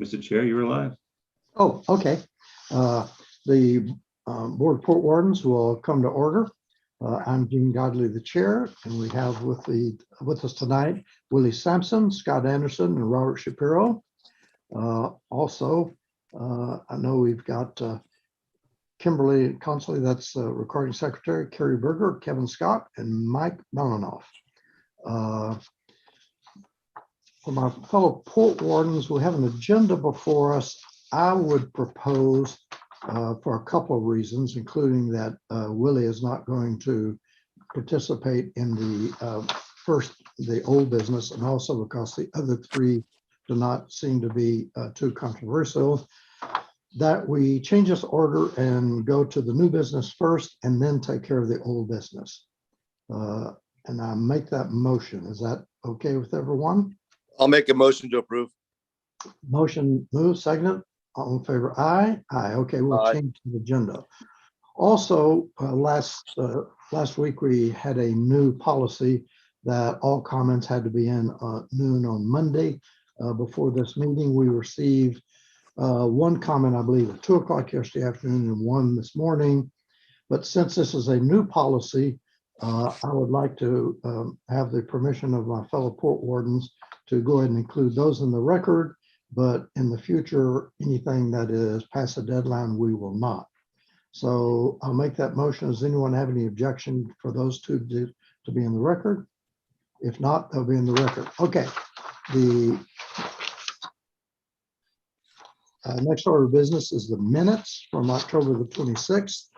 Mr. Chair, you're live. Oh, okay. The Board of Port Wardens will come to order. I'm Dean Godley, the chair, and we have with us tonight Willie Sampson, Scott Anderson, and Robert Shapiro. Also, I know we've got Kimberly Consley, that's recording secretary, Carrie Berger, Kevin Scott, and Mike Melanoff. For my fellow Port Wardens, we have an agenda before us. I would propose for a couple of reasons, including that Willie is not going to participate in the old business, and also because the other three do not seem to be too controversial, that we change this order and go to the new business first and then take care of the old business. And I make that motion. Is that okay with everyone? I'll make a motion to approve. Motion moved, second. All in favor, aye. Aye. Okay, we'll Aye. change the agenda. Also, last week we had a new policy that all comments had to be in noon on Monday. Before this meeting, we received one comment, I believe, at 2 o'clock yesterday afternoon and one this morning. But since this is a new policy, I would like to have the permission of my fellow Port Wardens to go ahead and include those in the record. But in the future, anything that is past the deadline, we will not. So I'll make that motion. Does anyone have any objection for those two to be in the record? If not, they'll be in the record. Okay. The next order of business is the minutes from October the 26th.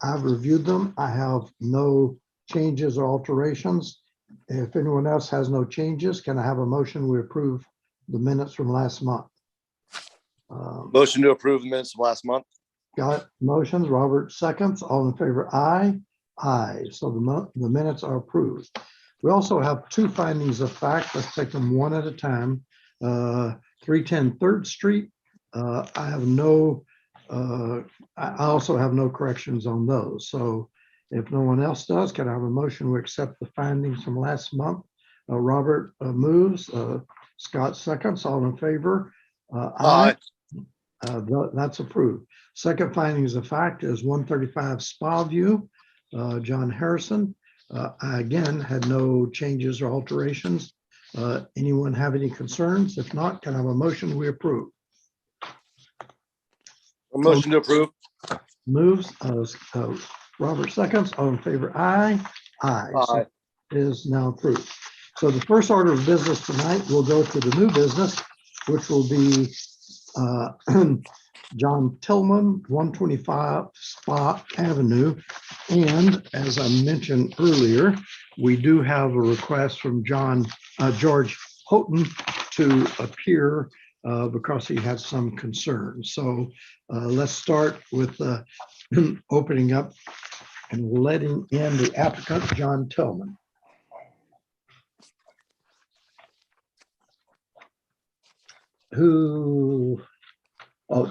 I've reviewed them. I have no changes or alterations. If anyone else has no changes, can I have a motion? We approve the minutes from last month. Motion to approve the minutes from last month. Got motions, Robert seconds, all in favor, aye. Aye, so the minutes are approved. We also have two findings of fact. Let's take them one at a time. 310 3rd Street. I also have no corrections on those. So if no one else does, can I have a motion to accept the findings from last month? Robert moves, Scott seconds, all in favor. Aye. That's approved. Second findings of fact is 135 Spa View, John Harrison. I again had no changes or alterations. Anyone have any concerns? If not, can I have a motion? We approve. A motion to approve. Moves, Robert seconds, all in favor, aye. Aye. So Aye. it is now approved. So the first order of business tonight, we'll go to the new business, which will be John Tillman, 125 Spa Avenue. And as I mentioned earlier, we do have a request from George Houghton to appear because he has some concerns. So let's start with opening up and letting in the applicant, John Tillman. Oh,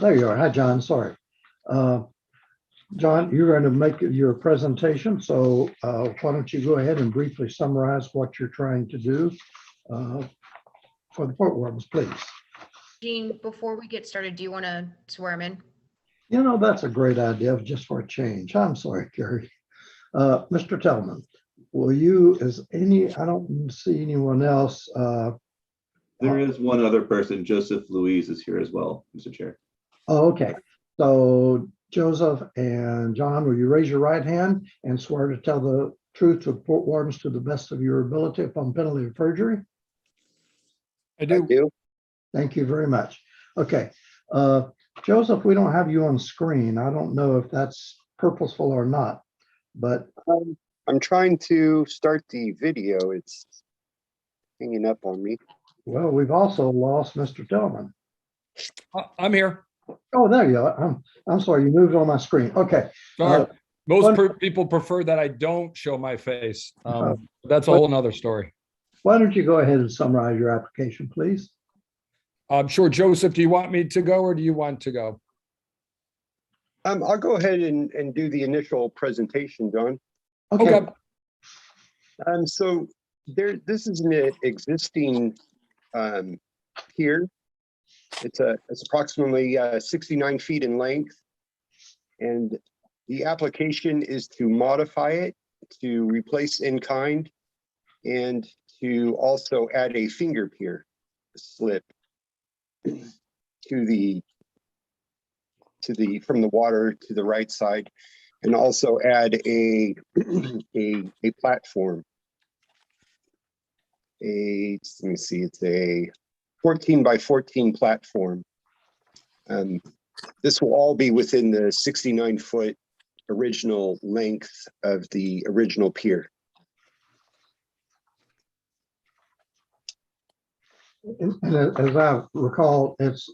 there you are. Hi, John. Sorry. John, you're going to make your presentation. So why don't you go ahead and briefly summarize what you're trying to do for the Port Wardens, please. Dean, before we get started, do you want to swear him in? You know, that's a great idea just for a change. I'm sorry, Carrie. Mr. Tillman, will you, I don't see anyone else. There is one other person, Joseph Louise is here as well, Mr. Chair. Oh, okay. So Joseph and John, will you raise your right hand and swear to tell the truth to Port Wardens to the best of your ability upon penalty of perjury? I do. Thank you very much. Okay. Joseph, we don't have you on screen. I don't know if that's purposeful or not, but I'm trying to start the video. It's hanging up on me. well, we've also lost Mr. Tillman. I'm here. Oh, there you are. I'm sorry, you moved on my screen. Okay. Sorry. Most people prefer that I don't show my face. That's a whole nother story. Why don't you go ahead and summarize your application, please? Sure. Joseph, do you want me to go or do you want to go? I'll go ahead and do the initial presentation, John. Okay. So this is an existing pier It's approximately 69 feet in length. And the application is to modify it, to replace in kind, and to also add a finger pier slip to the from the water to the right side, and also add a platform. Let me see, it's a 14 by 14 platform. This will all be within the 69-foot original length of the original pier. And as I recall, it's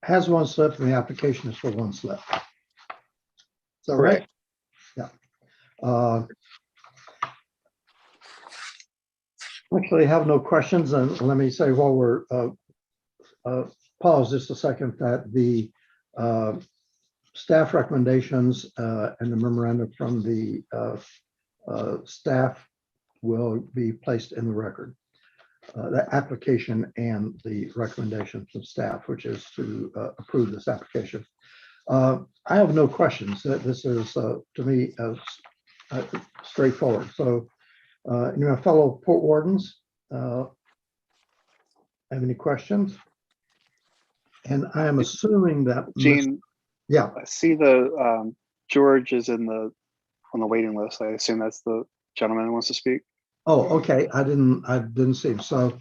has one slip and the application is for one slip. Is that right? Yeah. Actually, I have no questions, and let me say while we're pause just a second that the staff recommendations and the memorandum from the staff will be placed in the record. The application and the recommendation from staff, which is to approve this application. I have no questions. This is to me straightforward. So, my fellow port wardens, have any questions? And I am assuming that Gene, yeah, I see the George is on the waiting list. I assume that's the gentleman who wants to speak. oh, okay. I didn't see him. So,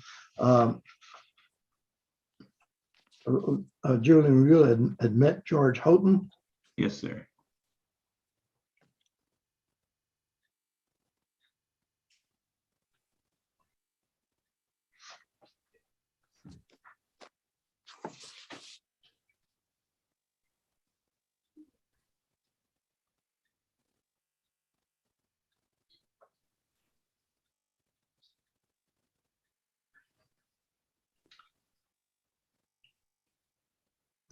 Julian, will you admit George Houghton? Yes, sir.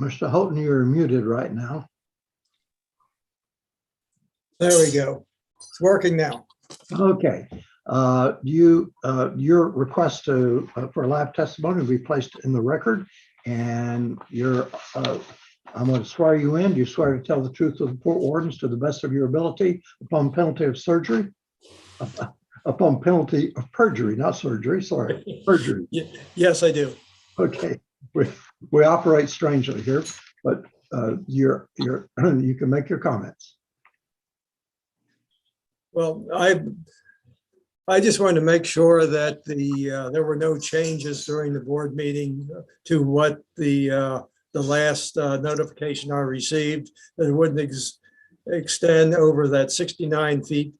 Mr. Houghton, you're muted right now. There we go. It's working now. Okay. Your request to for live testimony will be placed in the record, and I'm going to swear you in. You swear to tell the truth of the port wardens to the best of your ability upon penalty of surgery, upon penalty of perjury, not surgery. Sorry, perjury. Yes, I do. Okay. We operate strangely here, but you can make your comments. Well, I just wanted to make sure that there were no changes during the board meeting to what the last notification I received, that it wouldn't extend over that 69 feet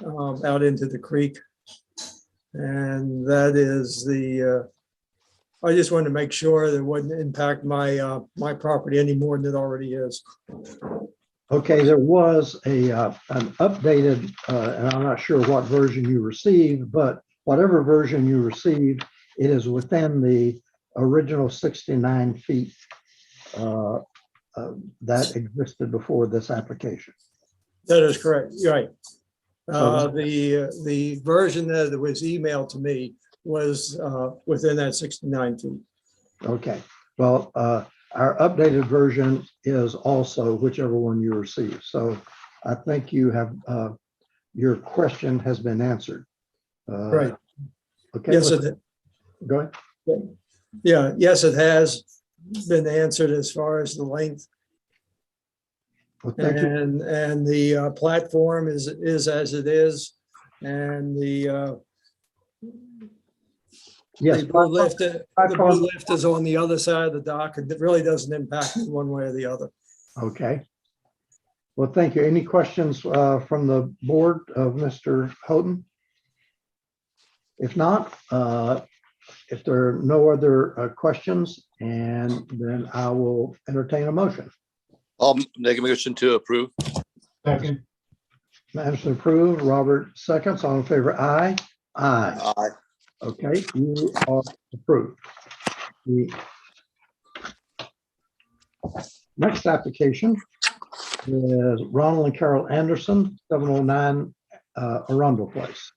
out into the creek. And that is I just wanted to make sure that it wouldn't impact my my property any more than it already is. Okay, there was an updated, and I'm not sure what version you received, but whatever version you received, it is within the original 69 feet that existed before this application. That is correct. You're right. The version that was emailed to me was within that 69 feet. Okay, well, our updated version is also whichever one you received. So I think you have, your question has been answered. Right. Okay. Yes, it did. Go ahead. Yeah, yes, it has been answered as far as the length. Well, thank you. And the platform is as it is. And the Yes, the blue lift is on the other side of the dock, and it really doesn't impact me one way or the other. okay. Well, thank you. Any questions from the board of Mr. Houghton? If not, if there are no other questions, and then I will entertain a motion. I'll make a motion to approve. Second. Madison approved, Robert seconds, all in favor, aye? Aye. Aye. Okay, you are approved. The next application is Ronald and Carol Anderson, 709 Arundel Place.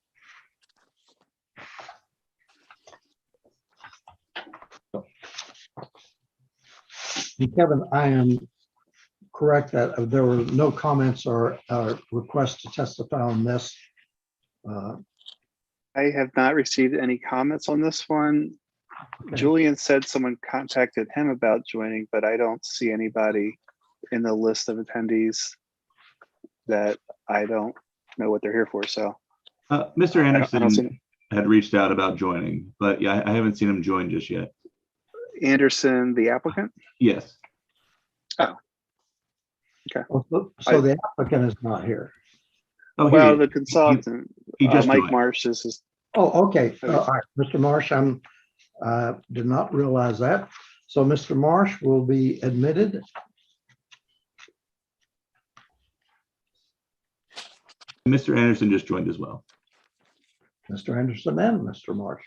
And Kevin, I am correct that there were no comments or requests to testify on this. I have not received any comments on this one. Okay. Julian said someone contacted him about joining, but I don't see anybody in the list of attendees that I don't know what they're here for. So Mr. I don't see Anderson had reached out about joining, but yeah, I haven't seen him join just yet. Anderson, the applicant. Yes. So the applicant is not here. Oh, he Well, is. the consultant, He just Mike joined. Marsh, is Oh, okay. Okay. All right, Mr. Marsh, did not realize that. So Mr. Marsh will be admitted. Mr. Anderson just joined as well. Mr. Anderson and Mr. Marsh.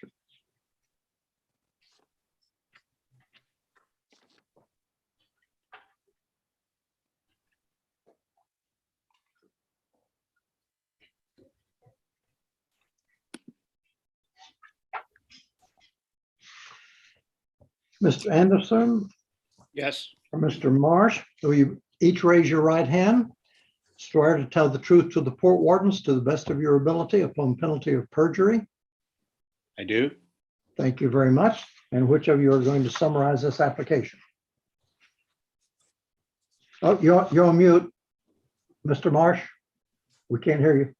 Mr. Anderson Yes. or Mr. Marsh, will you each raise your right hand? Swear to tell the truth to the port wardens to the best of your ability upon penalty of perjury. I do. Thank you very much. And which of you are going to summarize this application? Oh, you're on mute. Mr. Marsh, we can't hear you.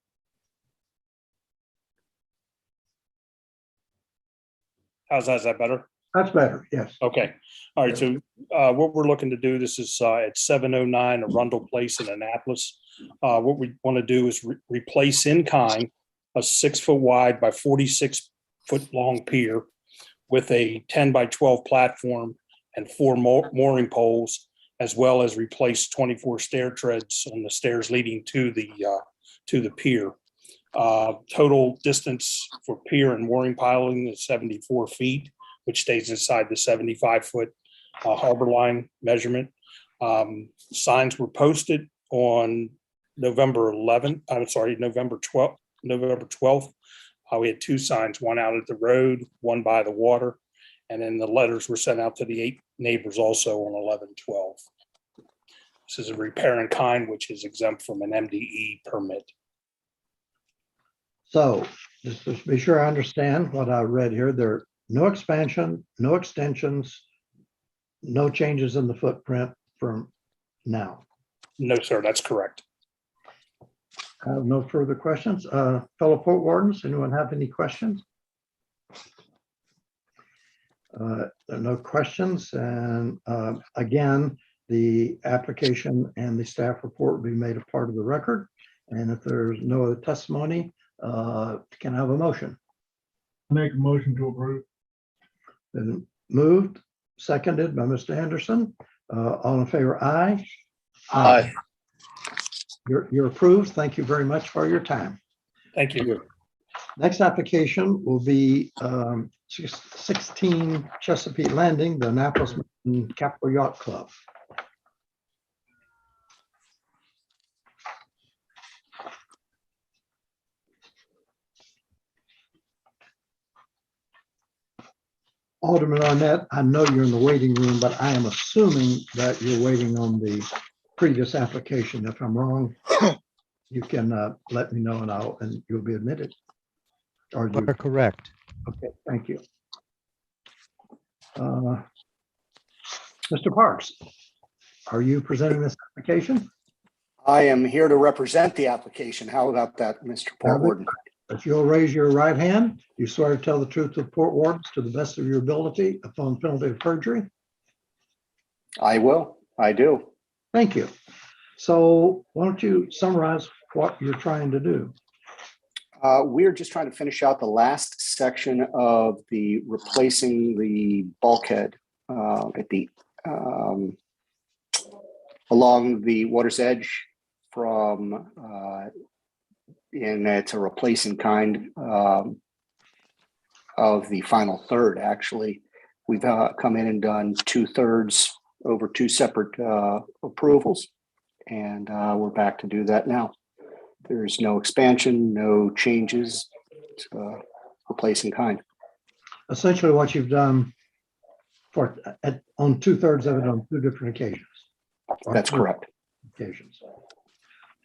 How's that? Is that better? That's better, yes. Okay. All right. So what we're looking to do, this is at 709 Arundel Place in Annapolis. What we want to do is replace in kind a 6 foot wide by 46 foot long pier with a 10 by 12 platform and 4 mooring poles, as well as replace 24 stair treads on the stairs leading to the pier. Total distance for pier and mooring piling is 74 feet, which stays inside the 75-foot harbor line measurement. Signs were posted on November 12th. We had 2 signs, one out at the road, one by the water. And then the letters were sent out to the 8 neighbors also on 11/12. This is a repair in kind, which is exempt from an MDE permit. So just to be sure I understand what I read here, there are no expansion, no extensions, no changes in the footprint from now. No, sir, that's correct. I have no further questions. Fellow port wardens, anyone have any questions? There are no questions. And again, the application and the staff report will be made a part of the record. And if there's no other testimony, can I have a motion? Make a motion to approve. Been moved, seconded by Mr. Anderson. All in favor, aye. Aye. You're approved. Thank you very much for your time. Thank you. Next application will be 16 Chesapeake Landing, the Annapolis Capital Yacht Club. Alderman Arnett, I know you're in the waiting room, but I am assuming that you're waiting on the previous application. If I'm wrong, you can let me know and you'll be admitted. Or you, correct. okay, thank you. Mr. Parks, are you presenting this application? I am here to represent the application. How about that, Mr. Port Warden? If you'll raise your right hand, you swear to tell the truth to the port wardens to the best of your ability upon penalty of perjury? I will. I do. Thank you. So why don't you summarize what you're trying to do? We're just trying to finish out the last section of the replacing the bulkhead at the along the water's edge from and it's a replacing kind of the final third. Actually, we've come in and done 2/3 over 2 separate approvals, and we're back to do that now. There's no expansion, no changes, replacing kind. Essentially what you've done on 2/3 of it on two different occasions. Or That's three correct. Occasions.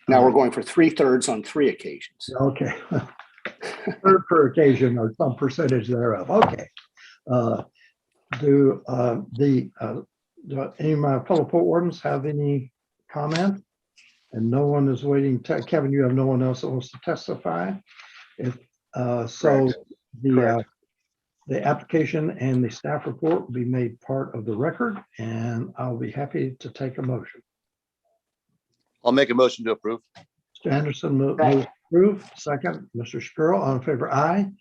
Now we're going for 3/3 on 3 occasions. Okay. Third per occasion or some percentage thereof. Okay. Do any of my fellow port wardens have any comment? And no one is waiting. Kevin, you have no one else that wants to testify? If so, Correct. the application and the staff report will be made part of the record, and I'll be happy to take a motion. I'll make a motion to approve. Mr. Anderson moves to approve. Second, Mr. Shapiro, all in favor, aye?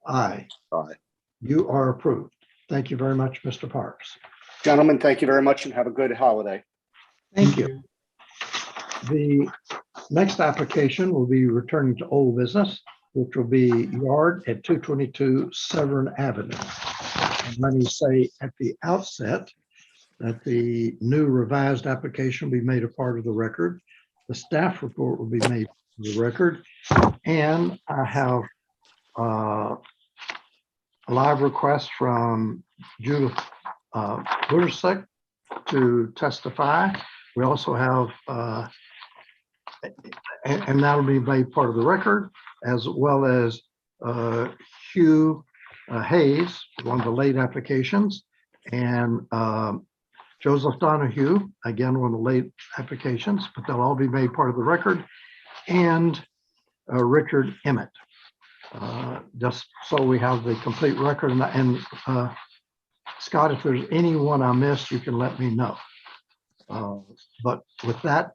Aye. Aye. You are approved. Thank you very much, Mr. Parks. Gentlemen, thank you very much and have a good holiday. Thank you. The next application will be returning to old business, which will be yard at 222 Severn Avenue. And let me say at the outset that the new revised application will be made a part of the record. The staff report will be made the record, and I have a live request from Judith Budersek to testify. We also have, and that'll be made part of the record, as well as Hugh Hayes, one of the late applications, and Joseph Donahue, again, one of the late applications, but they'll all be made part of the record, and Richard Emmett. Just so we have the complete record. And Scott, if there's anyone I missed, you can let me know. But with that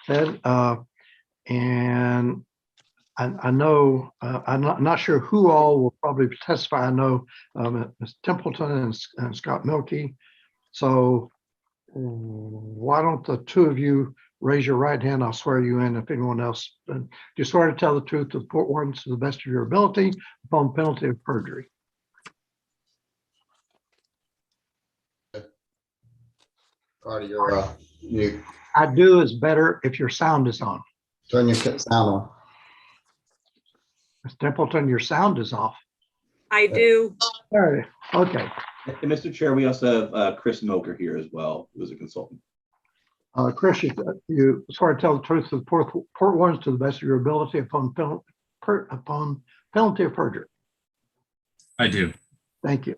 said, and I know, I'm not sure who all will probably testify. I know Ms. Templeton and Scott Milkey. So why don't the two of you raise your right hand? I'll swear you in. If anyone else, do you swear to tell the truth to the port wardens to the best of your ability upon penalty of perjury? Carter, you're mute. I do is better if your sound is on. Turn your sound on. Ms. Templeton, your sound is off. I do. All right. Okay. And Mr. Chair, we also have Chris Milker here as well, who is a consultant. Chris, you swear to tell the truth to the port wardens to the best of your ability upon penalty of perjury. I do. Thank you.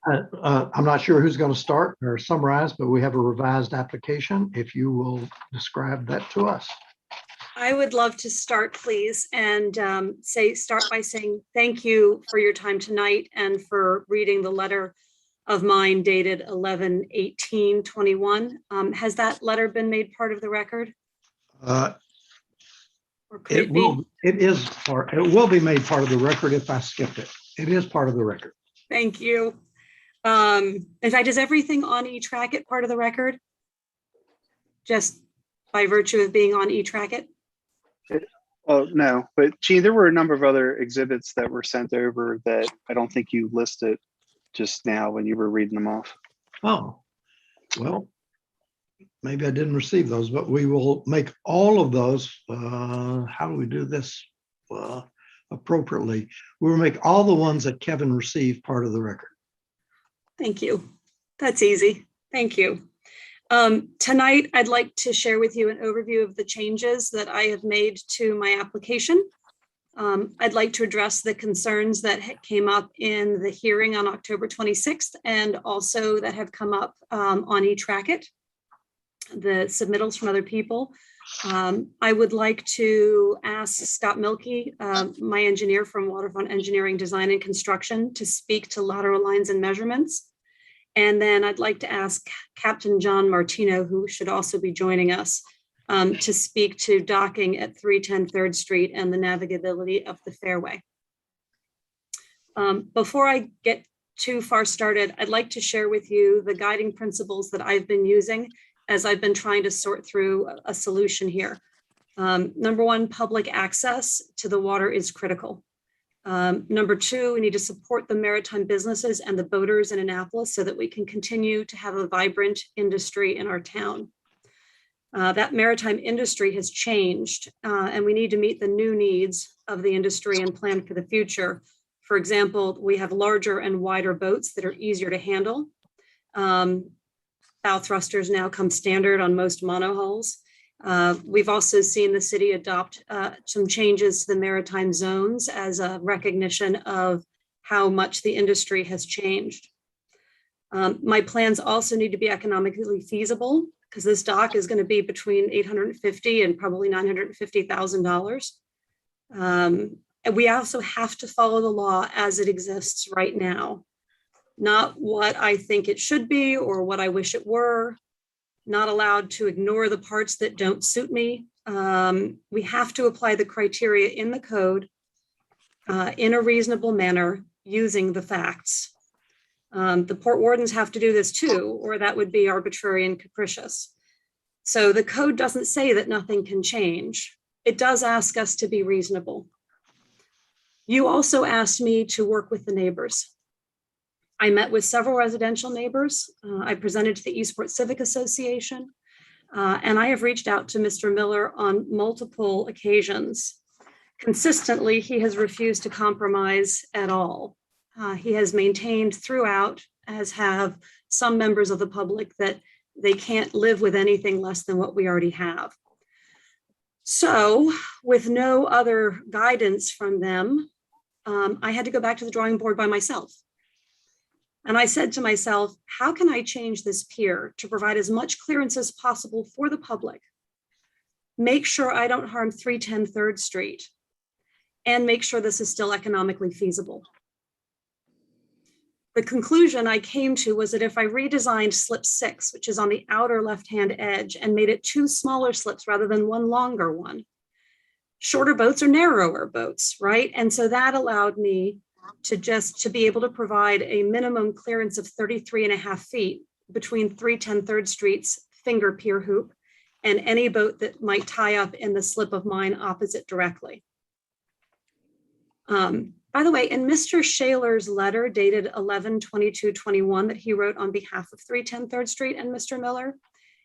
I'm not sure who's going to start or summarize, but we have a revised application. If you will describe that to us. I would love to start, please, and start by saying thank you for your time tonight and for reading the letter of mine dated 11/18/21. Has that letter been made part of the record? Or could it be? It will be made part of the record if I skipped it. It is part of the record. Thank you. In fact, is everything on eTracket part of the record? Just by virtue of being on eTracket? Oh, no, but Gene, there were a number of other exhibits that were sent over that I don't think you listed just now when you were reading them off. Oh, well, maybe I didn't receive those, but we will make all of those. How do we do this appropriately? We will make all the ones that Kevin received part of the record. Thank you. That's easy. Thank you. Tonight, I'd like to share with you an overview of the changes that I have made to my application. I'd like to address the concerns that came up in the hearing on October 26th and also that have come up on eTracket, the submittals from other people. I would like to ask Scott Milkey, my engineer from Waterfront Engineering Design and Construction, to speak to lateral lines and measurements. And then I'd like to ask Captain John Martino, who should also be joining us, to speak to docking at 310 3rd Street and the navigability of the fairway. Before I get too far started, I'd like to share with you the guiding principles that I've been using as I've been trying to sort through a solution here. Number one, public access to the water is critical. Number two, we need to support the maritime businesses and the boaters in Annapolis so that we can continue to have a vibrant industry in our town. That maritime industry has changed and we need to meet the new needs of the industry and plan for the future For example, we have larger and wider boats that are easier to handle. Bow thrusters now come standard on most monohulls. We've also seen the city adopt some changes to the maritime zones as a recognition of how much the industry has changed. My plans also need to be economically feasible because this dock is going to be between $850,000 and probably $950,000. And we also have to follow the law as it exists right now, not what I think it should be or what I wish it were. Not allowed to ignore the parts that don't suit me. We have to apply the criteria in the code in a reasonable manner using the facts. The port wardens have to do this too, or that would be arbitrary and capricious. So the code doesn't say that nothing can change. It does ask us to be reasonable. You also asked me to work with the neighbors. I met with several residential neighbors. I presented to the Eastport Civic Association, and I have reached out to Mr. Miller on multiple occasions. Consistently, he has refused to compromise at all. He has maintained throughout, as have some members of the public, that they can't live with anything less than what we already have. So, with no other guidance from them, I had to go back to the drawing board by myself. And I said to myself, how can I change this pier to provide as much clearance as possible for the public? Make sure I don't harm 310 3rd Street and make sure this is still economically feasible. The conclusion I came to was that if I redesigned slip 6, which is on the outer left-hand edge, and made it 2 smaller slips rather than 1 longer one, shorter boats are narrower boats, right? And so that allowed me to be able to provide a minimum clearance of 33.5 feet between 310 3rd Street's finger pier hoop and any boat that might tie up in the slip of mine opposite directly. By the way, in Mr. Shaler's letter dated 11/22/21 that he wrote on behalf of 310 3rd Street and Mr. Miller,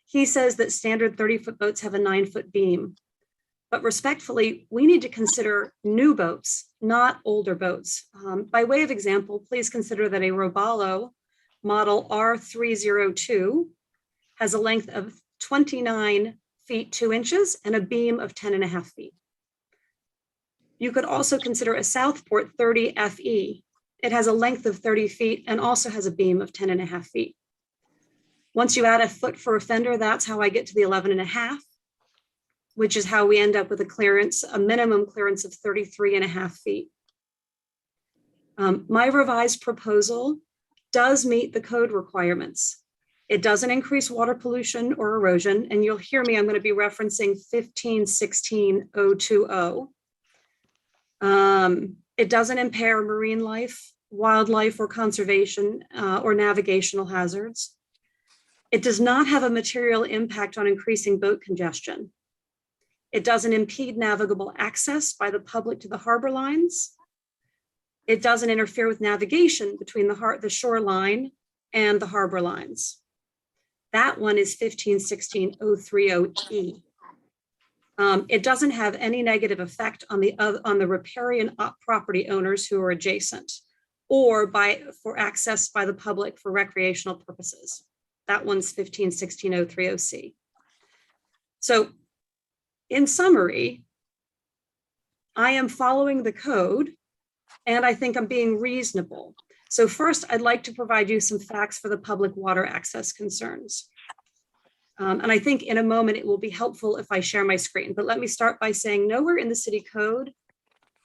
he says that standard 30-foot boats have a 9-foot beam. But respectfully, we need to consider new boats, not older boats. By way of example, please consider that a Robalo model R302 has a length of 29 feet 2 inches and a beam of 10.5 feet. You could also consider a Southport 30 FE. It has a length of 30 feet and also has a beam of 10.5 feet. Once you add a foot for a fender, that's how I get to the 11.5, which is how we end up with a clearance, a minimum clearance of 33.5 feet. My revised proposal does meet the code requirements. It doesn't increase water pollution or erosion, and you'll hear me, I'm going to be referencing 1516.020. It doesn't impair marine life, wildlife, or conservation or navigational hazards. It does not have a material impact on increasing boat congestion. It doesn't impede navigable access by the public to the harbor lines. It doesn't interfere with navigation between the shoreline and the harbor lines. That one is 1516.030E. It doesn't have any negative effect on the riparian property owners who are adjacent or for access by the public for recreational purposes. That one's 1516.030C. So in summary, I am following the code and I think I'm being reasonable. So first, I'd like to provide you some facts for the public water access concerns. And I think in a moment it will be helpful if I share my screen, but let me start by saying nowhere in the city code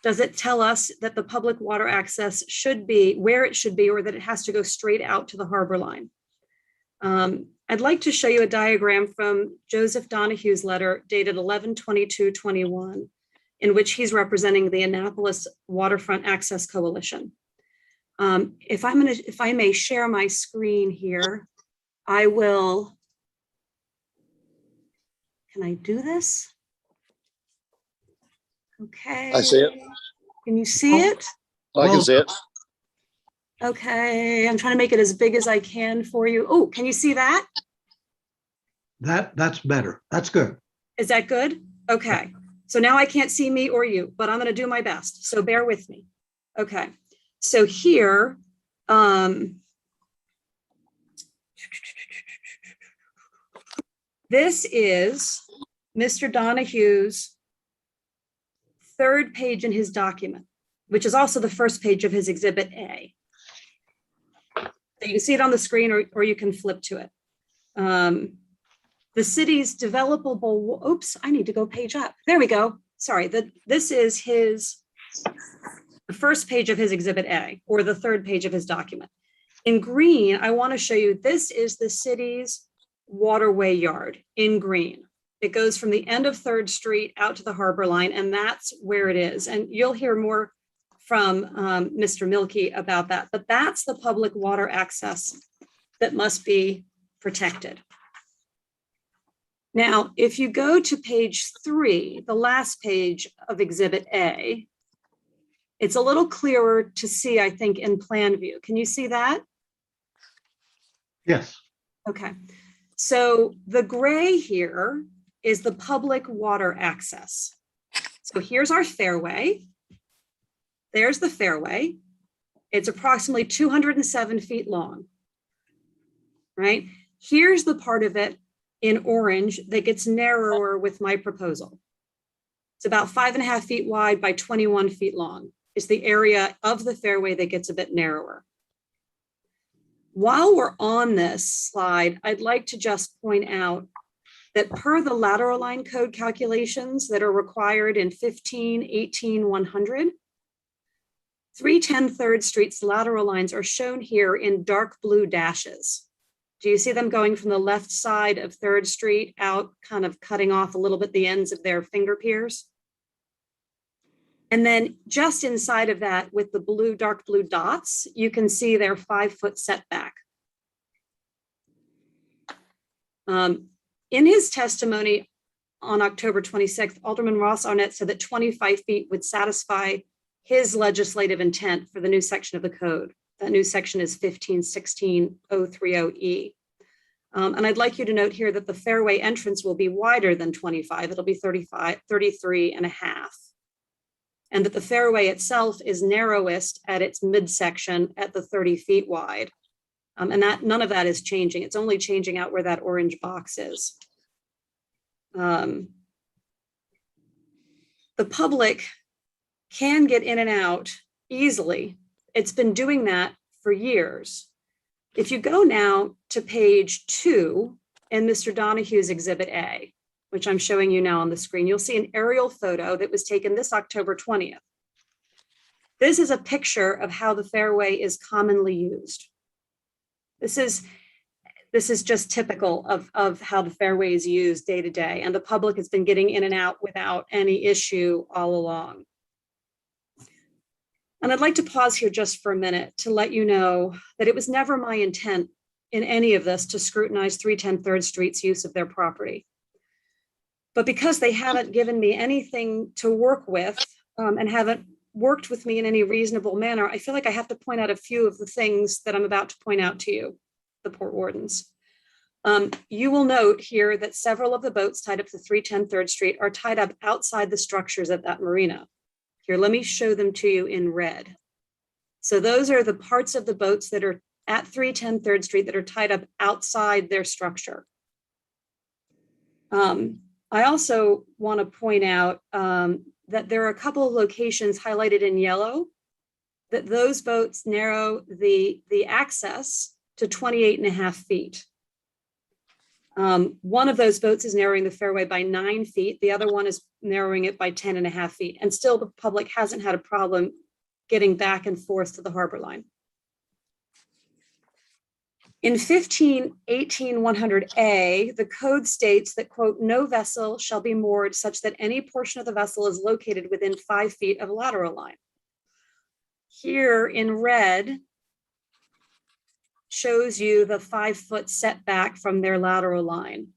does it tell us that the public water access should be where it should be or that it has to go straight out to the harbor line. I'd like to show you a diagram from Joseph Donahue's letter dated 11/22/21, in which he's representing the Annapolis Waterfront Access Coalition. If I may share my screen here, I will. Can I do this? Okay. I see it. Can you see it? I can see it. Okay, I'm trying to make it as big as I can for you. Oh, can you see that? That's better. That's good. Is that good? Okay. So now I can't see me or you, but I'm going to do my best. So bear with me. Okay. So here, this is Mr. Donahue's third page in his document, which is also the first page of his Exhibit A. So you can see it on the screen, or you can flip to it. The city's developable, oops, I need to go page up. There we go. Sorry, this is the first page of his Exhibit A, or the third page of his document. In green, I want to show you, this is the city's waterway yard in green. It goes from the end of 3rd Street out to the Harbor Line, and that's where it is. And you'll hear more from Mr. Milkey about that, but that's the public water access that must be protected. Now, if you go to page 3, the last page of Exhibit A, it's a little clearer to see, I think, in plan view. Can you see that? Yes. Okay. So the gray here is the public water access. So here's our fairway. There's the fairway. It's approximately 207 feet long, right? Here's the part of it in orange that gets narrower with my proposal. It's about 5.5 feet wide by 21 feet long. It's the area of the fairway that gets a bit narrower. While we're on this slide, I'd like to just point out that per the lateral line code calculations that are required in 15, 18, 100, 310 3rd Street's lateral lines are shown here in dark blue dashes. Do you see them going from the left side of 3rd Street out, kind of cutting off a little bit the ends of their finger piers? And then just inside of that with the blue, dark blue dots, you can see their 5-foot setback. In his testimony on October 26th, Alderman Ross Arnett said that 25 feet would satisfy his legislative intent for the new section of the code. That new section is 1516.030E. And I'd like you to note here that the fairway entrance will be wider than 25. It'll be 33.5. And that the fairway itself is narrowest at its midsection at the 30 feet wide. And that none of that is changing. It's only changing out where that orange box is. The public can get in and out easily. It's been doing that for years. If you go now to page 2 in Mr. Donahue's Exhibit A, which I'm showing you now on the screen, you'll see an aerial photo that was taken this October 20th. This is a picture of how the fairway is commonly used. This is just typical of how the fairway is used day to day, and the public has been getting in and out without any issue all along. And I'd like to pause here just for a minute to let you know that it was never my intent in any of this to scrutinize 310 3rd Street's use of their property. But because they haven't given me anything to work with and haven't worked with me in any reasonable manner, I feel like I have to point out a few of the things that I'm about to point out to you, the Port Wardens. You will note here that several of the boats tied up to 310 3rd Street are tied up outside the structures at that marina. Here, let me show them to you in red. So those are the parts of the boats that are at 310 3rd Street that are tied up outside their structure. I also want to point out that there are a couple of locations highlighted in yellow, that those boats narrow the access to 28.5 feet. One of those boats is narrowing the fairway by 9 feet. The other one is narrowing it by 10.5 feet. And still the public hasn't had a problem getting back and forth to the harbor line. In 1518-100A, the code states that, quote, no vessel shall be moored such that any portion of the vessel is located within 5 feet of a lateral line. Here in red shows you the 5-foot setback from their lateral line.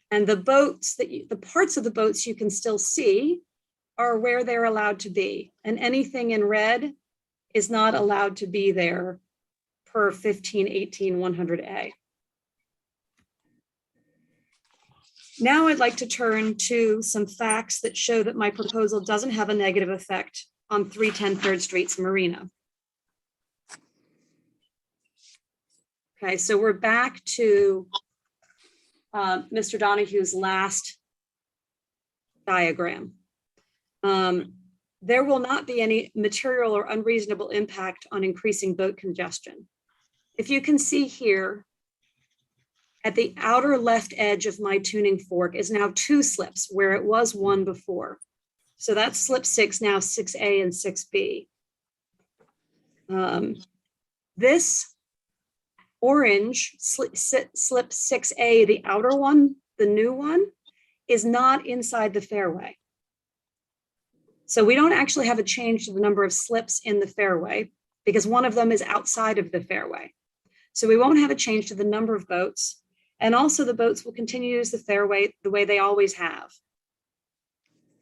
And the boats, the parts of the boats you can still see are where they're allowed to be. And anything in red is not allowed to be there per 1518-100A. Now I'd like to turn to some facts that show that my proposal doesn't have a negative effect on 310 3rd Street's marina. Okay, so we're back to Mr. Donahue's last diagram. There will not be any material or unreasonable impact on increasing boat congestion. If you can see here, at the outer left edge of my tuning fork is now 2 slips where it was 1 before. So that's slip 6, now 6A and 6B. This orange slip 6A, the outer one, the new one, is not inside the fairway. So we don't actually have a change to the number of slips in the fairway because one of them is outside of the fairway. So we won't have a change to the number of boats. And also the boats will continue to use the fairway the way they always have.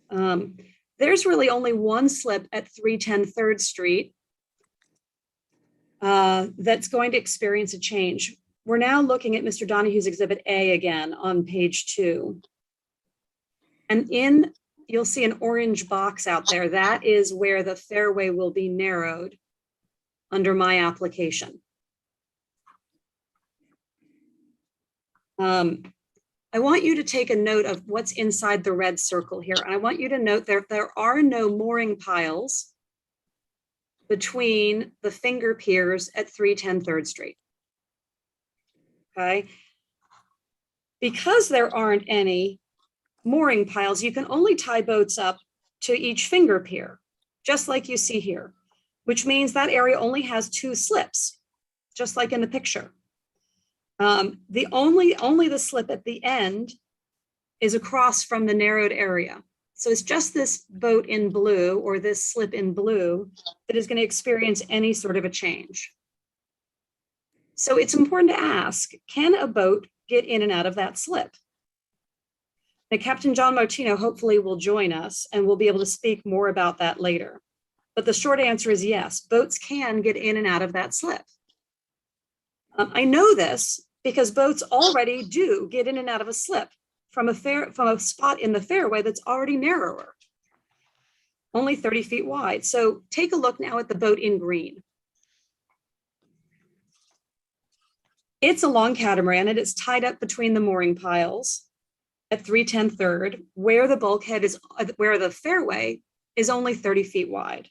There's really only 1 slip at 310 3rd Street that's going to experience a change. We're now looking at Mr. Donahue's Exhibit A again on page 2. And you'll see an orange box out there. That is where the fairway will be narrowed under my application. I want you to take a note of what's inside the red circle here. I want you to note there are no mooring piles between the finger piers at 310 3rd Street. Okay. Because there aren't any mooring piles, you can only tie boats up to each finger pier, just like you see here, which means that area only has 2 slips, just like in the picture. Only the slip at the end is across from the narrowed area. So it's just this boat in blue or this slip in blue that is going to experience any sort of a change. So it's important to ask, can a boat get in and out of that slip? Now, Captain John Martino hopefully will join us and we'll be able to speak more about that later. But the short answer is yes, boats can get in and out of that slip. I know this because boats already do get in and out of a slip from a spot in the fairway that's already narrower, only 30 feet wide. So take a look now at the boat in green. It's a long catamaran and it's tied up between the mooring piles at 310 3rd, where the bulkhead is, where the fairway is only 30 feet wide.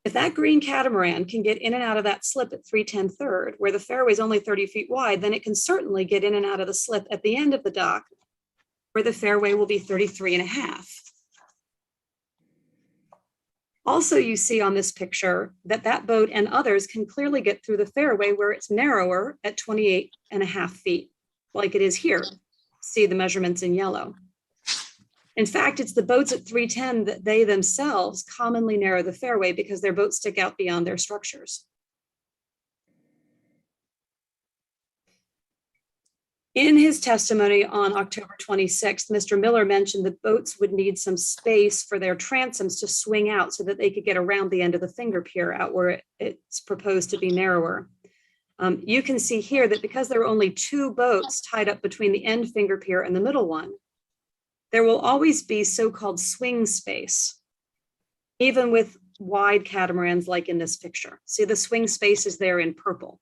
If that green catamaran can get in and out of that slip at 310 3rd, where the fairway is only 30 feet wide, then it can certainly get in and out of the slip at the end of the dock, where the fairway will be 33.5. Also, you see on this picture that that boat and others can clearly get through the fairway where it's narrower at 28.5 feet, like it is here. See the measurements in yellow. In fact, it's the boats at 310 that they themselves commonly narrow the fairway because their boats stick out beyond their structures. In his testimony on October 26th, Mr. Miller mentioned that boats would need some space for their transoms to swing out so that they could get around the end of the finger pier out where it's proposed to be narrower. You can see here that because there are only 2 boats tied up between the end finger pier and the middle one, there will always be so-called swing space, even with wide catamarans like in this picture. See, the swing space is there in purple.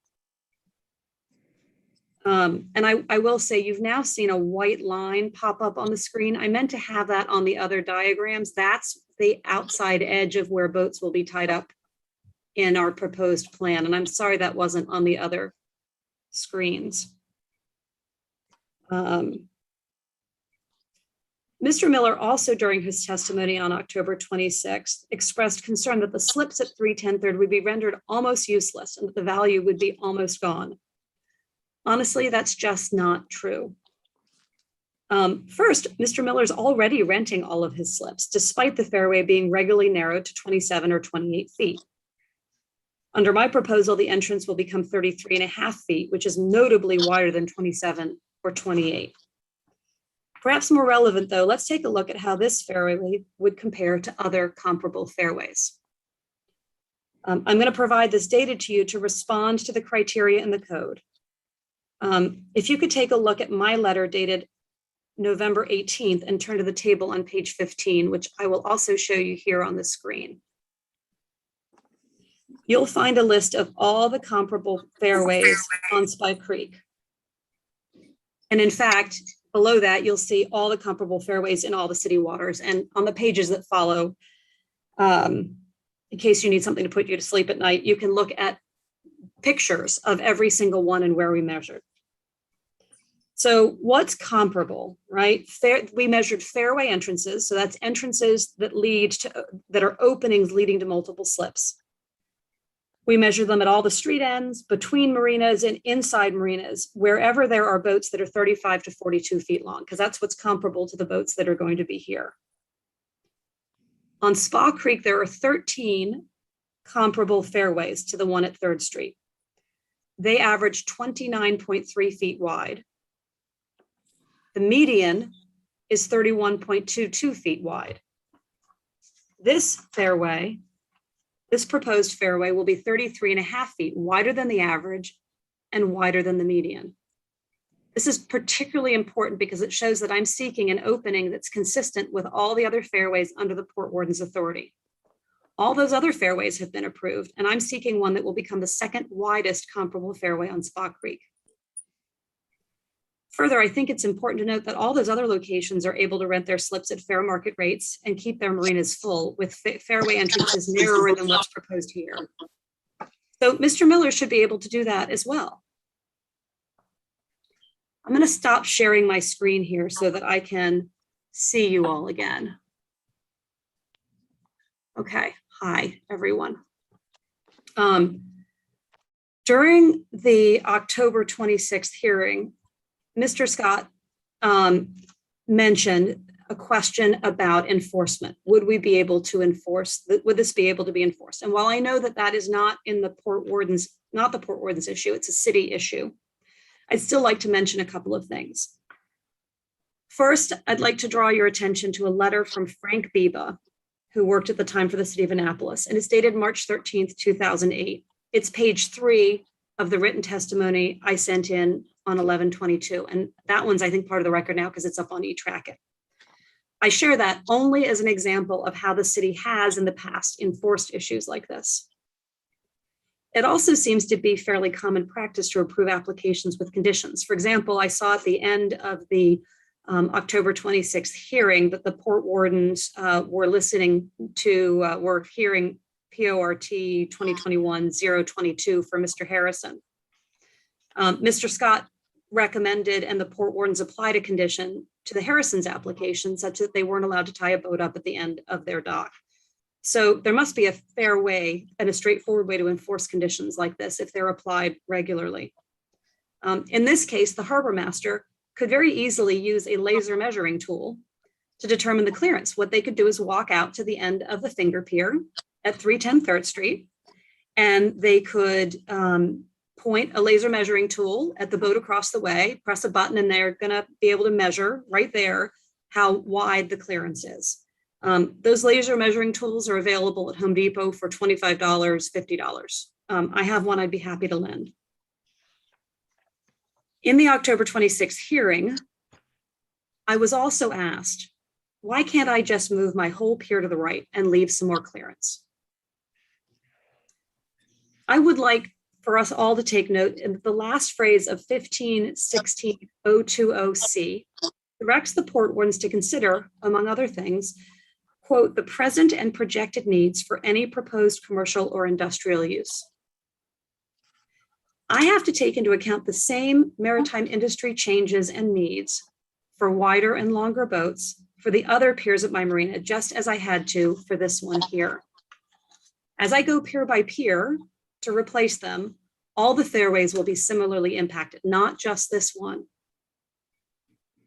And I will say you've now seen a white line pop up on the screen. I meant to have that on the other diagrams. That's the outside edge of where boats will be tied up in our proposed plan. And I'm sorry that wasn't on the other screens. Mr. Miller also during his testimony on October 26th expressed concern that the slips at 310 3rd would be rendered almost useless and that the value would be almost gone. Honestly, that's just not true. First, Mr. Miller's already renting all of his slips, despite the fairway being regularly narrowed to 27 or 28 feet. Under my proposal, the entrance will become 33.5 feet, which is notably wider than 27 or 28. Perhaps more relevant, though, let's take a look at how this fairway would compare to other comparable fairways. I'm going to provide this data to you to respond to the criteria in the code. If you could take a look at my letter dated November 18th and turn to the table on page 15, which I will also show you here on the screen. you'll find a list of all the comparable fairways on Spike Creek. And in fact, below that, you'll see all the comparable fairways in all the city waters. And on the pages that follow, in case you need something to put you to sleep at night, you can look at pictures of every single one and where we measured. So what's comparable, right? We measured fairway entrances. So that's entrances that that are openings leading to multiple slips. We measure them at all the street ends, between marinas and inside marinas, wherever there are boats that are 35 to 42 feet long, because that's what's comparable to the boats that are going to be here. On Spa Creek, there are 13 comparable fairways to the one at 3rd Street. They average 29.3 feet wide. The median is 31.22 feet wide. This proposed fairway will be 33.5 feet wider than the average and wider than the median. This is particularly important because it shows that I'm seeking an opening that's consistent with all the other fairways under the Port Warden's authority. All those other fairways have been approved, and I'm seeking one that will become the second widest comparable fairway on Spa Creek. Further, I think it's important to note that all those other locations are able to rent their slips at fair market rates and keep their marinas full with fairway entrances narrower than what's proposed here. So Mr. Miller should be able to do that as well. I'm going to stop sharing my screen here so that I can see you all again. Okay, hi, everyone. During the October 26th hearing, Mr. Scott mentioned a question about enforcement. Would we be able to enforce, would this be able to be enforced? And while I know that that is not in the Port Warden's, not the Port Warden's issue, it's a city issue, I'd still like to mention a couple of things. First, I'd like to draw your attention to a letter from Frank Biba, who worked at the time for the city of Annapolis, and it's dated March 13th, 2008. It's page 3 of the written testimony I sent in on 11/22. And that one's, I think, part of the record now because it's up on eTracket. I share that only as an example of how the city has in the past enforced issues like this. It also seems to be fairly common practice to approve applications with conditions. For example, I saw at the end of the October 26th hearing that the Port Wardens were listening to, were hearing PORT 2021-022 for Mr. Harrison. Mr. Scott recommended and the Port Wardens applied a condition to the Harrison's application such that they weren't allowed to tie a boat up at the end of their dock. So there must be a fair way and a straightforward way to enforce conditions like this if they're applied regularly. In this case, the harbor master could very easily use a laser measuring tool to determine the clearance. What they could do is walk out to the end of the finger pier at 310 3rd Street, and they could point a laser measuring tool at the boat across the way, press a button, and they're gonna be able to measure right there how wide the clearance is. Those laser measuring tools are available at Home Depot for $25, $50. I have one I'd be happy to lend. In the October 26th hearing, I was also asked, why can't I just move my whole pier to the right and leave some more clearance? I would like for us all to take note in the last phrase of 15-16-020C directs the Port Wardens to consider, among other things, quote, the present and projected needs for any proposed commercial or industrial use. I have to take into account the same maritime industry changes and needs for wider and longer boats for the other piers at my marina, just as I had to for this one here. As I go pier by pier to replace them, all the fairways will be similarly impacted, not just this one.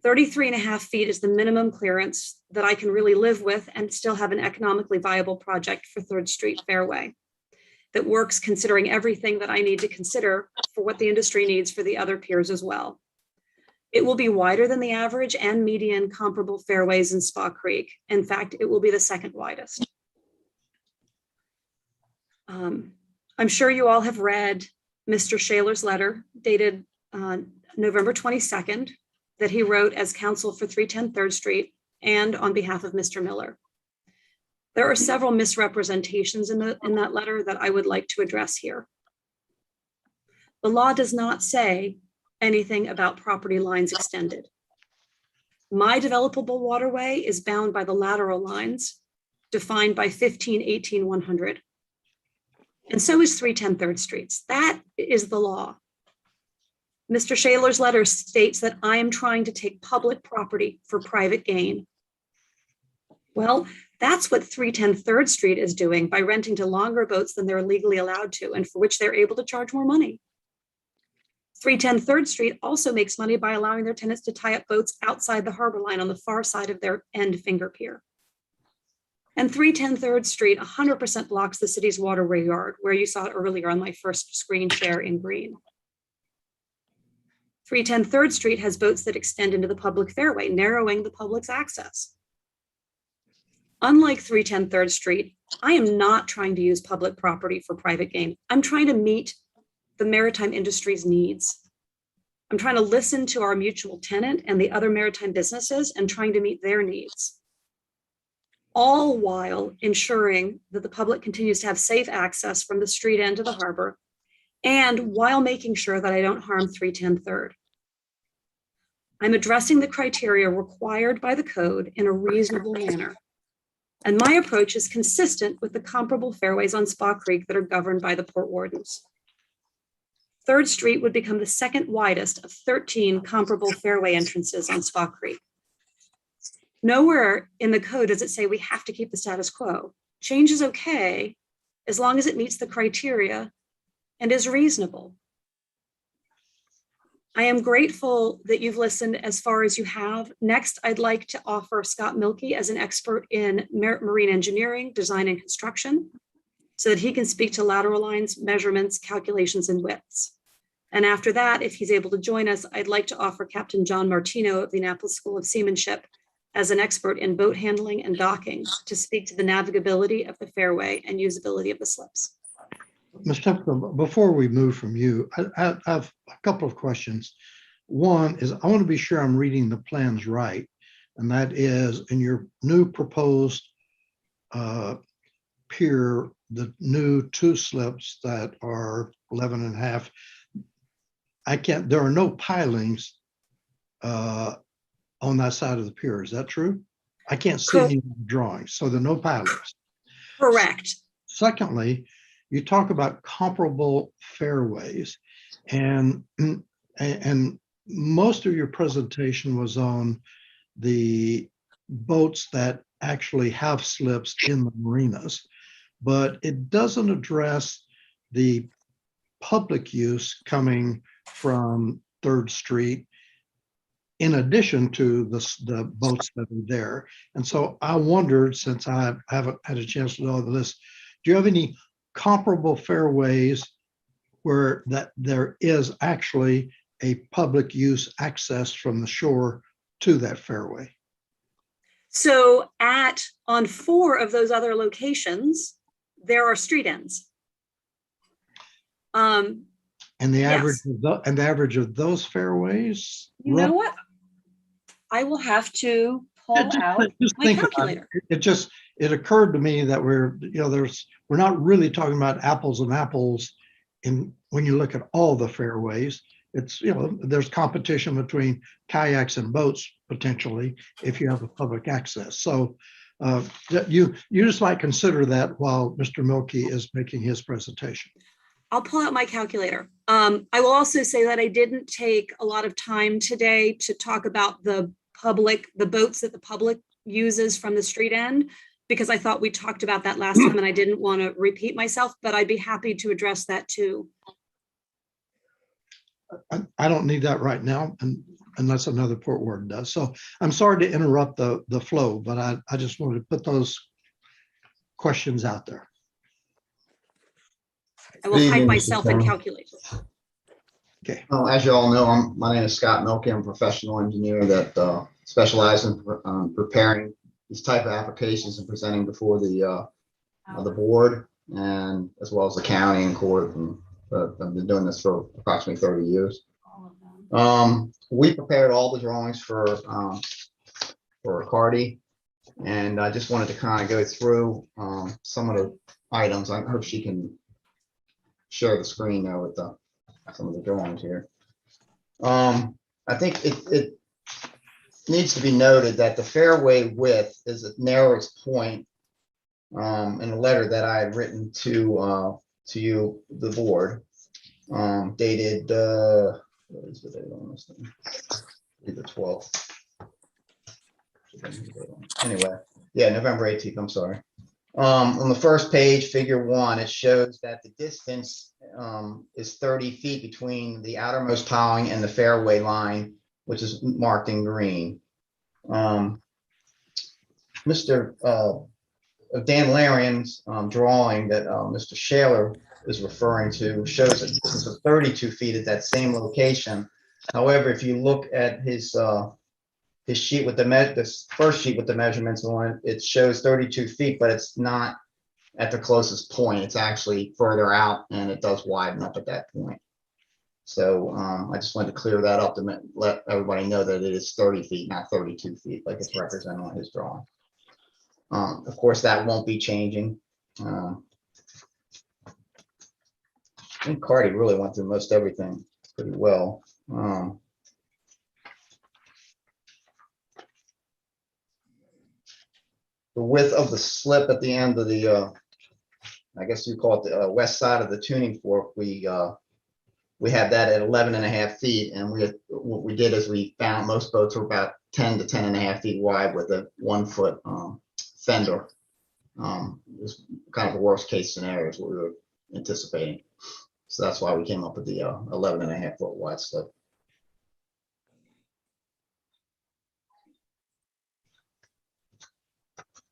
33.5 feet is the minimum clearance that I can really live with and still have an economically viable project for 3rd Street Fairway that works considering everything that I need to consider for what the industry needs for the other piers as well. It will be wider than the average and median comparable fairways in Spa Creek. In fact, it will be the second widest. I'm sure you all have read Mr. Shaler's letter dated November 22nd that he wrote as counsel for 310 3rd Street and on behalf of Mr. Miller. There are several misrepresentations in that letter that I would like to address here. The law does not say anything about property lines extended. My developable waterway is bound by the lateral lines defined by 15, 18, 100. And so is 310 3rd Streets. That is the law. Mr. Shaler's letter states that I am trying to take public property for private gain. Well, that's what 310 3rd Street is doing by renting to longer boats than they're legally allowed to, and for which they're able to charge more money. 310 3rd Street also makes money by allowing their tenants to tie up boats outside the harbor line on the far side of their end finger pier. And 310 3rd Street 100% blocks the city's waterway yard, where you saw it earlier on my first screen share in green. 310 3rd Street has boats that extend into the public fairway, narrowing the public's access. Unlike 310 3rd Street, I am not trying to use public property for private gain. I'm trying to meet the maritime industry's needs. I'm trying to listen to our mutual tenant and the other maritime businesses and trying to meet their needs, all while ensuring that the public continues to have safe access from the street end to the harbor, and while making sure that I don't harm 310 3rd. I'm addressing the criteria required by the code in a reasonable manner. And my approach is consistent with the comparable fairways on Spa Creek that are governed by the Port Wardens. 3rd Street would become the second widest of 13 comparable fairway entrances on Spa Creek. Nowhere in the code does it say we have to keep the status quo. Change is okay as long as it meets the criteria and is reasonable. I am grateful that you've listened as far as you have. Next, I'd like to offer Scott Milkey as an expert in marine engineering, design, and construction, so that he can speak to lateral lines, measurements, calculations, and widths. And after that, if he's able to join us, I'd like to offer Captain John Martino of the Annapolis School of Seamanship as an expert in boat handling and docking to speak to the navigability of the fairway and usability of the slips. Mr. Templeton, before we move from you, I have a couple of questions. One is I want to be sure I'm reading the plans right, and that is in your new proposed pier, the new 2 slips that are 11 and a half. There are no pilings on that side of the pier. Is that true? I can't see any drawings, so there are no pilings. Correct. Secondly, you talk about comparable fairways, and most of your presentation was on the boats that actually have slips in the marinas, but it doesn't address the public use coming from 3rd Street in addition to the boats that are there. And so I wondered, since I haven't had a chance to know the list, do you have any comparable fairways where that there is actually a public use access from the shore to that fairway? So on 4 of those other locations, there are street ends. And the average Yes. average of those fairways? You know what? I will have to pull out my calculator. It occurred to me that we're not really talking about apples and apples when you look at all the fairways. It's, there's competition between kayaks and boats potentially if you have a public access. So you just might consider that while Mr. Milkey is making his presentation. I'll pull out my calculator. I will also say that I didn't take a lot of time today to talk about the boats that the public uses from the street end, because I thought we talked about that last time and I didn't want to repeat myself, but I'd be happy to address that too. I don't need that right now, unless another Port Warden does. So I'm sorry to interrupt the flow, but I just wanted to put those questions out there. I will hide myself and calculate. Okay. As you all know, my name is Scott Milkey. I'm a professional engineer that specializes in preparing these type of applications and presenting before the board, and as well as the county and court. And I've been doing this for approximately 30 years. We prepared all the drawings for Cardi, And I just wanted to kind of go through some of the items. I hope she can share the screen now with some of the drawings here. I think it needs to be noted that the fairway width is the narrowest point in a letter that I had written to you, the board, dated what is the date on this thing? The 12th. Anyway, yeah, November 18th, I'm sorry. On the first page, figure 1, it shows that the distance is 30 feet between the outermost piling and the fairway line, which is marked in green. Mr. Dan Larion's drawing that Mr. Shaler is referring to shows a distance of 32 feet at that same location. However, if you look at his sheet with this first sheet with the measurements on it, it shows 32 feet, but it's not at the closest point. It's actually further out, and it does widen up at that point. So I just wanted to clear that up to let everybody know that it is 30 feet, not 32 feet, like it's represented on his drawing. Of course, that won't be changing. I think Cardi really went through most everything pretty well. The width of the slip at the end of the, I guess you call it the west side of the tuning fork, we had that at 11.5 feet, and what we did is we found most boats were about 10 to 10.5 feet wide with a 1 foot fender. It was kind of the worst case scenario is what we were anticipating. So that's why we came up with the 11.5 foot wide slip.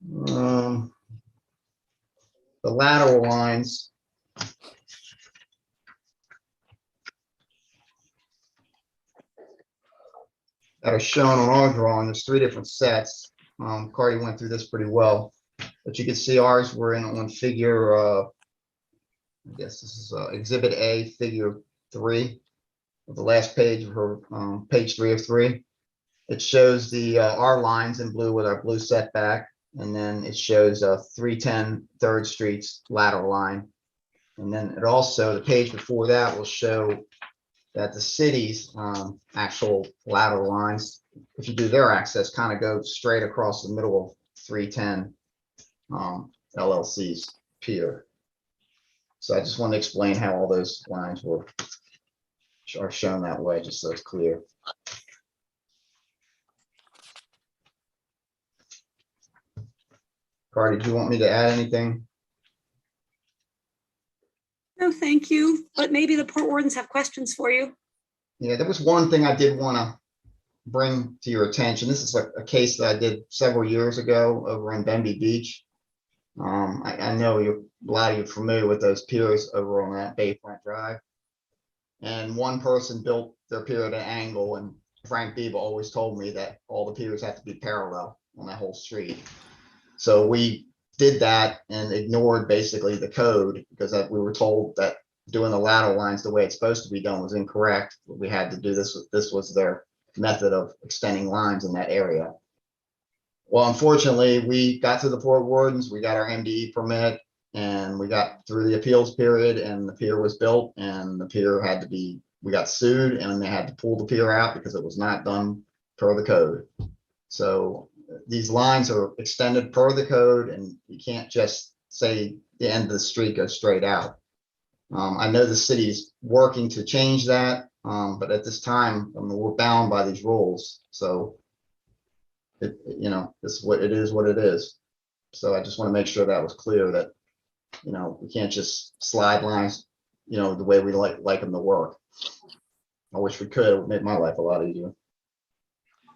The lateral lines. That are shown on our drawing, there's 3 different sets. Cardi went through this pretty well, but you can see ours were in on figure, I guess this is Exhibit A, figure 3, the last page of her, page 3 of 3. It shows the our lines in blue with our blue setback, and then it shows 310 3rd Street's lateral line. And then it also, the page before that will show that the city's actual lateral lines, if you do their access, kind of go straight across the middle of 310 LLC's pier. So I just want to explain how all those lines are shown that way, just so it's clear. Cardi, do you want me to add anything? No, thank you. But maybe the Port Wardens have questions for you. Yeah, there was one thing I did want to bring to your attention. This is a case that I did several years ago over in Benby Beach. I know a lot of you are familiar with those piers over on that Bayfront Drive. And one person built their pier at an angle, and Frank Beebe always told me that all the piers have to be parallel on that whole street. So we did that and ignored basically the code because we were told that doing the lateral lines the way it's supposed to be done was incorrect. We had to do this. This was their method of extending lines in that area. Well, unfortunately, we got to the Port Wardens, we got our MDE permit, and we got through the appeals period, and the pier was built, and the pier had to be, we got sued, and they had to pull the pier out because it was not done per the code. So these lines are extended per the code, and you can't just say the end of the street goes straight out. I know the city's working to change that, but at this time, I mean, we're bound by these rules. So, this is what it is, what it is. So I just want to make sure that was clear that, we can't just slide lines, the way we like them to work. I wish we could. It would make my life a lot easier.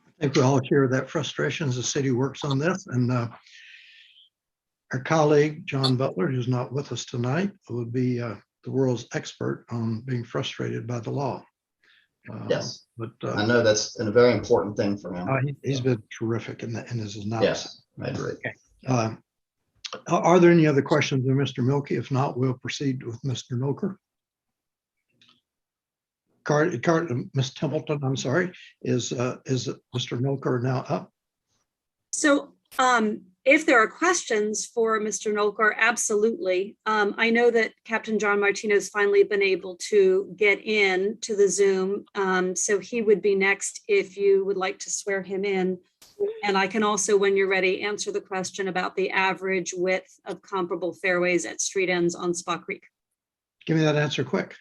I think we all share that frustration as the city works on this. And our colleague, John Butler, who's not with us tonight, would be the world's expert on being frustrated by the law. Yes, but I know that's a very important thing for him. He's been terrific in his analysis. Yes, I agree. Okay. Are there any other questions of Mr. Milky? If not, we'll proceed with Mr. Milker. Ms. Templeton, I'm sorry, is Mr. Milker now up? So If there are questions for Mr. Nolker, absolutely. I know that Captain John Martino's finally been able to get in to the Zoom. So he would be next if you would like to swear him in. And I can also, when you're ready, answer the question about the average width of comparable fairways at street ends on Spa Creek. Give me that answer quick.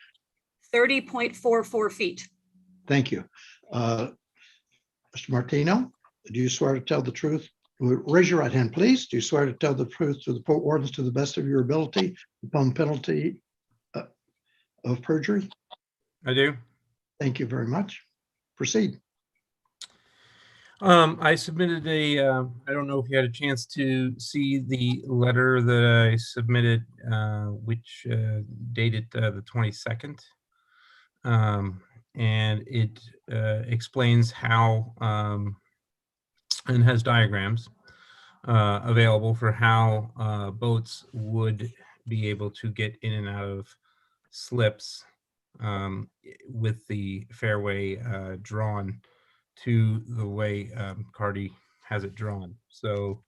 30.44 feet. Thank you. Mr. Martino, do you swear to tell the truth? Raise your right hand, please. Do you swear to tell the truth to the Port Wardens to the best of your ability upon penalty of perjury? I do. Thank you very much. Proceed. I submitted I don't know if you had a chance to see the letter that I submitted, which dated the 22nd. And it explains how and has diagrams available for how boats would be able to get in and out of slips with the fairway drawn to the way Cardi has it drawn. So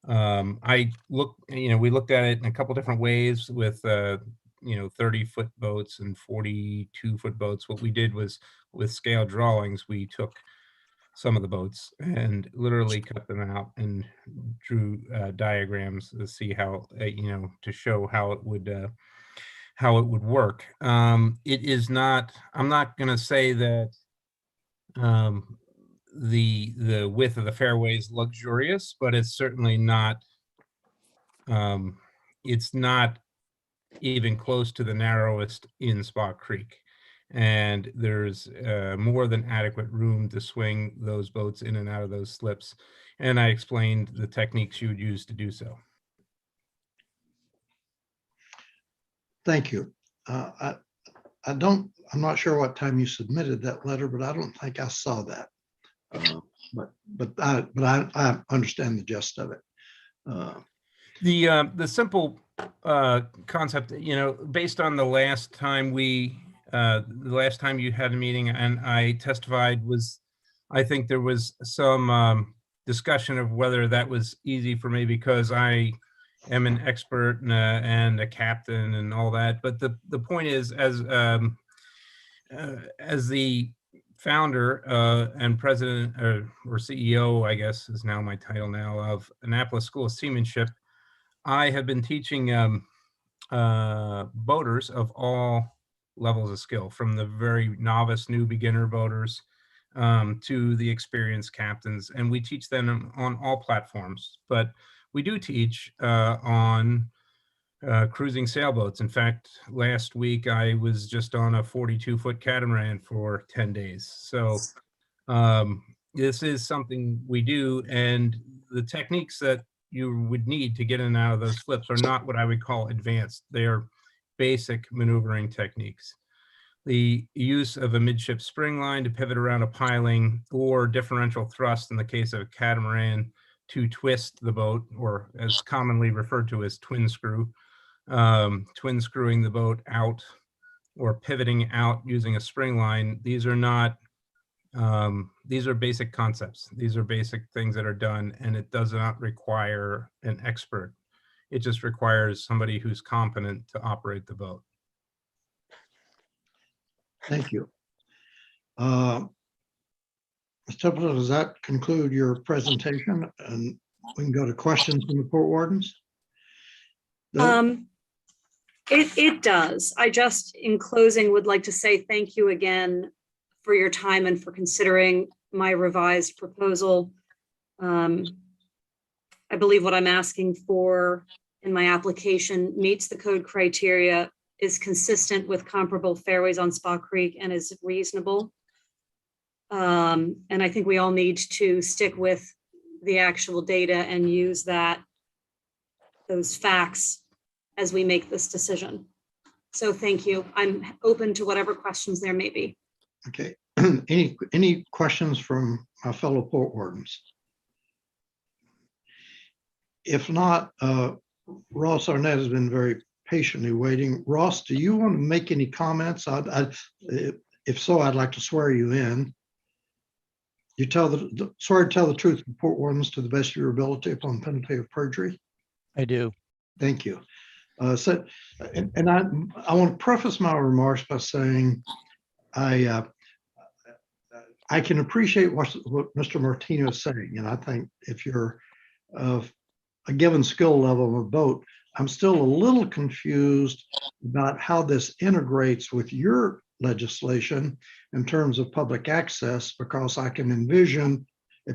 we looked at it in a couple different ways with 30-foot boats and 42-foot boats. What we did was, with scale drawings, we took some of the boats and literally cut them out and drew diagrams to see how to show how it would work. It is not, I'm not going to say that the width of the fairway is luxurious, but it's certainly not it's not even close to the narrowest in Spa Creek. And there's more than adequate room to swing those boats in and out of those slips. And I explained the techniques you would use to do so. Thank you. I'm not sure what time you submitted that letter, but I don't think I saw that. But I understand the gist of it. The simple concept, based on the last time you had a meeting and I testified, was I think there was some discussion of whether that was easy for me because I am an expert and a captain and all that. But the point is, as the founder and president or CEO, I guess is now my title now, of Annapolis School of Seamanship, I have been teaching boaters of all levels of skill, from the very novice new beginner boaters to the experienced captains, and we teach them on all platforms. But we do teach on cruising sailboats. In fact, last week I was just on a 42-foot catamaran for 10 days. So this is something we do, and the techniques that you would need to get in and out of those flips are not what I would call advanced. They are basic maneuvering techniques. The use of a midship spring line to pivot around a piling, or differential thrust in the case of a catamaran to twist the boat, or as commonly referred to as twin screw, twin screwing the boat out or pivoting out using a spring line. These are not, these are basic concepts. These are basic things that are done, and it does not require an expert. It just requires somebody who's competent to operate the boat. Thank you. Ms. Templeton, does that conclude your presentation? And we can go to questions from the Port Wardens? It does. I just, in closing, would like to say thank you again for your time and for considering my revised proposal. I believe what I'm asking for in my application meets the code criteria, is consistent with comparable fairways on Spa Creek, and is reasonable. And I think we all need to stick with the actual data and use those facts as we make this decision. So thank you. I'm open to whatever questions there may be. Okay. Any questions from my fellow Port Wardens? If not, Ross Arnett has been very patiently waiting. Ross, do you want to make any comments? If so, I'd like to swear you in. You swear to tell the truth, report Wardens to the best of your ability upon penalty of perjury? I do. Thank you. I want to preface my remarks by saying I can appreciate what Mr. Martino is saying, and I think if you're of a given skill level of a boat, I'm still a little confused about how this integrates with your legislation in terms of public access, because I can envision a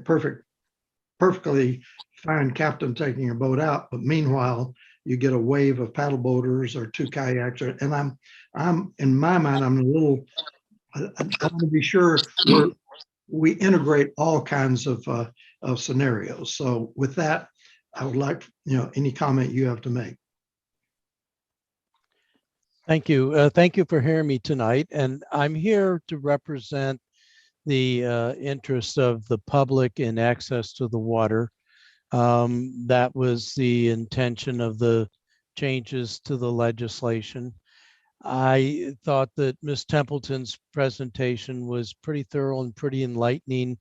perfectly fine captain taking a boat out, but meanwhile, you get a wave of paddle boaters or two kayaks, and I'm in my mind, I'm a little, I want to be sure we integrate all kinds of scenarios. So with that, I would like, any comment you have to make. Thank you. Thank you for hearing me tonight. And I'm here to represent the interests of the public in access to the water. That was the intention of the changes to the legislation. I thought that Ms. Templeton's presentation was pretty thorough and pretty enlightening.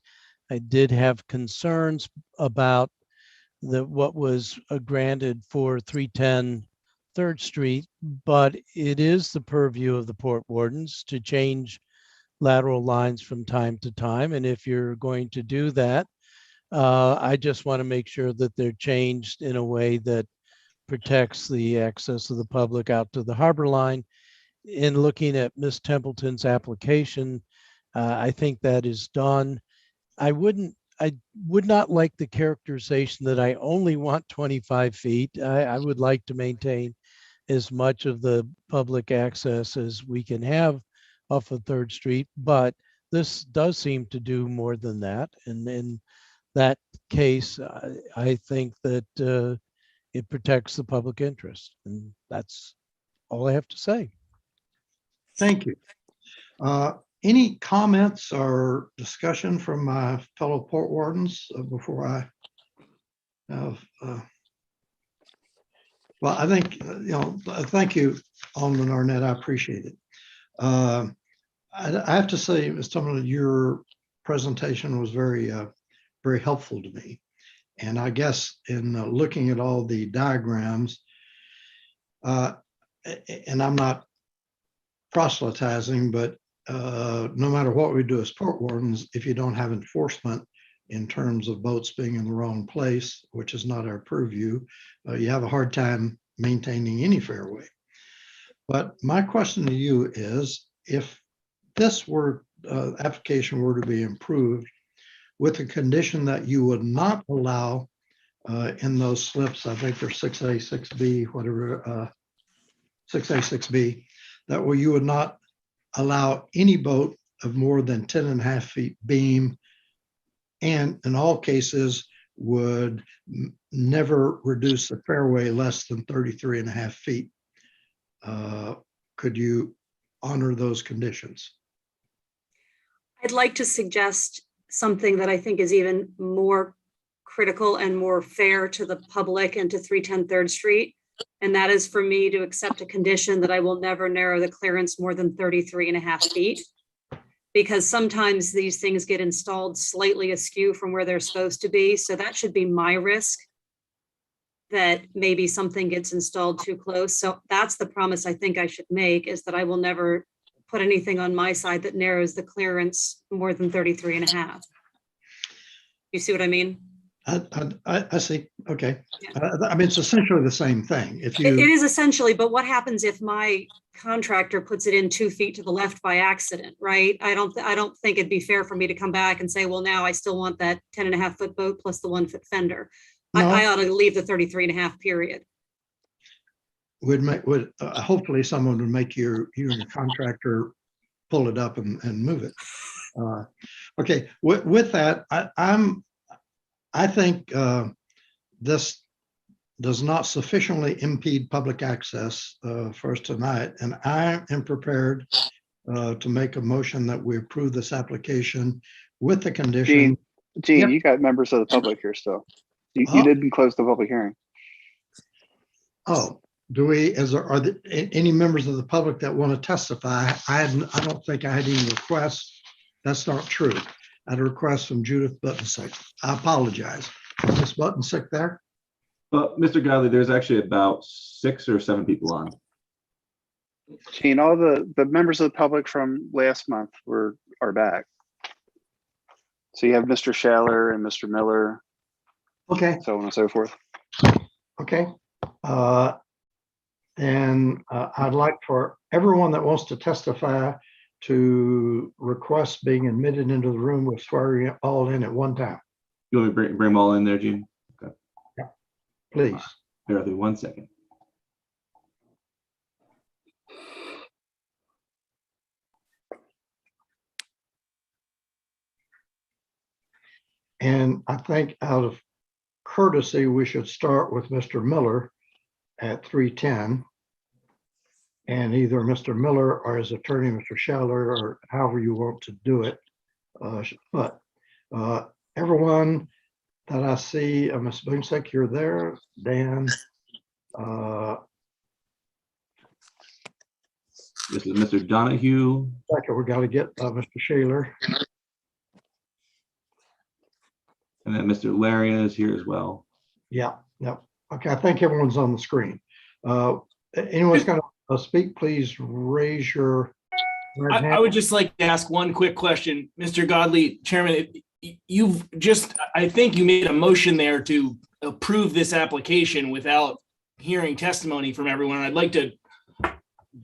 I did have concerns about what was granted for 310 3rd Street, but it is the purview of the port wardens to change lateral lines from time to time. And if you're going to do that, I just want to make sure that they're changed in a way that protects the access of the public out to the harbor line. In looking at Ms. Templeton's application, I think that is done. I would not like the characterization that I only want 25 feet. I would like to maintain as much of the public access as we can have off of 3rd Street, but this does seem to do more than that. And in that case, I think that it protects the public interest. And that's all I have to say. Thank you. Any comments or discussion from my fellow port wardens before I have? Well, I think, thank you, Alderman Arnett. I appreciate it. I have to say, Ms. Tumlin, your presentation was very, very helpful to me. And I guess in looking at all the diagrams, and I'm not proselytizing, but no matter what we do as port wardens, if you don't have enforcement in terms of boats being in the wrong place, which is not our purview, you have a hard time maintaining any fairway. But my question to you is, if this application were to be improved with the condition that you would not allow in those slips, I think they're 6A, 6B, whatever, 6A, 6B, that where you would not allow any boat of more than 10.5 feet beam, and in all cases would never reduce the fairway less than 33.5 feet. Could you honor those conditions? I'd like to suggest something that I think is even more critical and more fair to the public and to 310 3rd Street. And that is for me to accept a condition that I will never narrow the clearance more than 33.5 feet. Because sometimes these things get installed slightly askew from where they're supposed to be. So that should be my risk, that maybe something gets installed too close. So that's the promise I think I should make, is that I will never put anything on my side that narrows the clearance more than 33.5. You see what I mean? I see. Okay. I mean, it's essentially the same thing. If you, it is essentially, but what happens if my contractor puts it in 2 feet to the left by accident, right? I don't think it'd be fair for me to come back and say, well, now I still want that 10.5 foot boat plus the 1 foot fender. No. I ought to leave the 33.5 period. Hopefully someone would make you and your contractor pull it up and move it. Okay. With that, I think this does not sufficiently impede public access for us tonight, and I am prepared to make a motion that we approve this application with the condition. Gene, Yep. You got members of the public here still. You didn't close the public hearing. Oh, do we? Are there any members of the public that want to testify? I don't think I had any requests. That's not true. at a request from Judith Buttonsick. I apologize. Is Ms. Buttonsick there? But Mr. Godley, there's actually about 6 or 7 people on. Gene, all the members of the public from last month are back. So you have Mr. Shaler and Mr. Miller, Okay, so on and so forth. okay. And I'd like for everyone that wants to testify to request being admitted into the room with swearing all in at one time, You want me to bring them all in there, Gene? Okay. please. Bear with me 1 second. And I think out of courtesy, we should start with Mr. Miller at 3:10. And either Mr. Miller or his attorney, Mr. Scheller, or however you want to do it. But everyone that I see, Ms. Boomsick, you're there, Dan. This is Mr. Donahue. Second, we got to get Mr. Shaler. And then Mr. Larian is here as well. Yeah, yeah. Okay, I think everyone's on the screen. Anyone's going to speak, please raise your right hand. I would just like to ask one quick question. Mr. Godley, Chairman, you've just, I think you made a motion there to approve this application without hearing testimony from everyone. I'd like to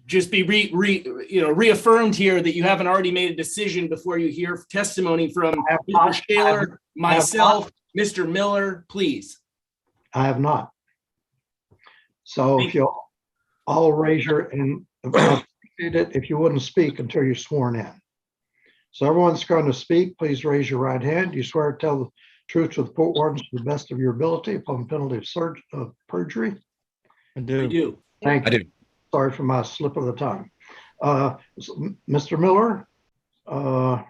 just be reaffirmed here that you haven't already made a decision before you hear testimony from Mr. Shaler, myself, Mr. Miller, please. I have not. So if you'll all raise your, and if you wouldn't speak until you're sworn in. So everyone's going to speak. Please raise your right hand. You swear to tell the truth to the court wardens to the best of your ability upon penalty of perjury? I do. Thank you. Sorry for my slip of the tongue. Mr. Miller, how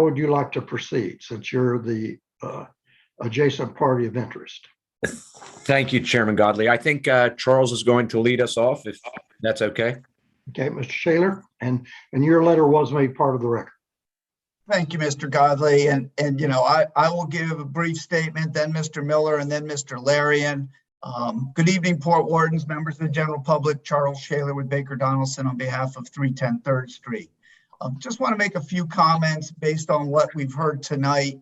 would you like to proceed since you're the adjacent party of interest? Thank you, Chairman Godley. I think Charles is going to lead us off, if that's okay. Okay, Mr. Shaler, and your letter was made part of the record. Thank you, Mr. Godley. And you know, I will give a brief statement, then Mr. Miller, and then Mr. Larian. Good evening, Port Wardens, members of the general public. Charles Shaler with Baker Donaldson on behalf of 310 3rd Street. Just want to make a few comments based on what we've heard tonight.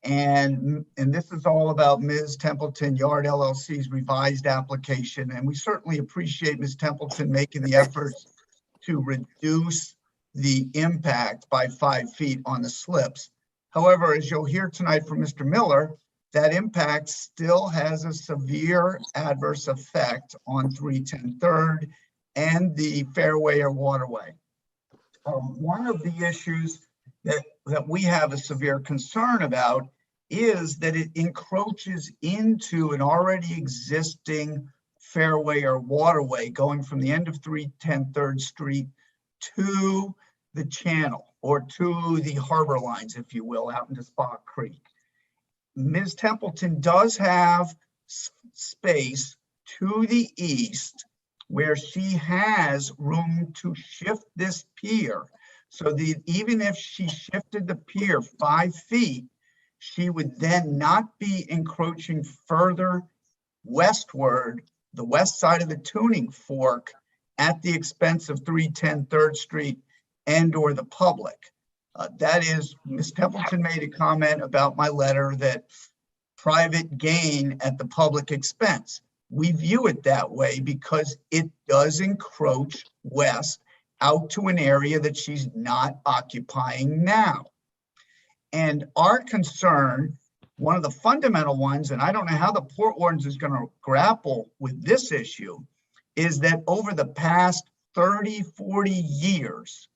And this is all about Ms. Templeton Yard LLC's revised application. And we certainly appreciate Ms. Templeton making the efforts to reduce the impact by 5 feet on the slips. However, as you'll hear tonight from Mr. Miller, that impact still has a severe adverse effect on 310 3rd and the fairway or waterway. One of the issues that we have a severe concern about is that it encroaches into an already existing fairway or waterway going from the end of 310 3rd Street to the channel or to the harbor lines, if you will, out into Spa Creek. Ms. Templeton does have space to the east where she has room to shift this pier. So that even if she shifted the pier 5 feet, she would then not be encroaching further westward, the west side of the tuning fork, at the expense of 310 3rd Street and or the public. That is, Ms. Templeton made a comment about my letter that private gain at the public expense. We view it that way because it does encroach west out to an area that she's not occupying now. And our concern, one of the fundamental ones, and I don't know how the Port Wardens is going to grapple with this issue, is that over the past 30, 40 years,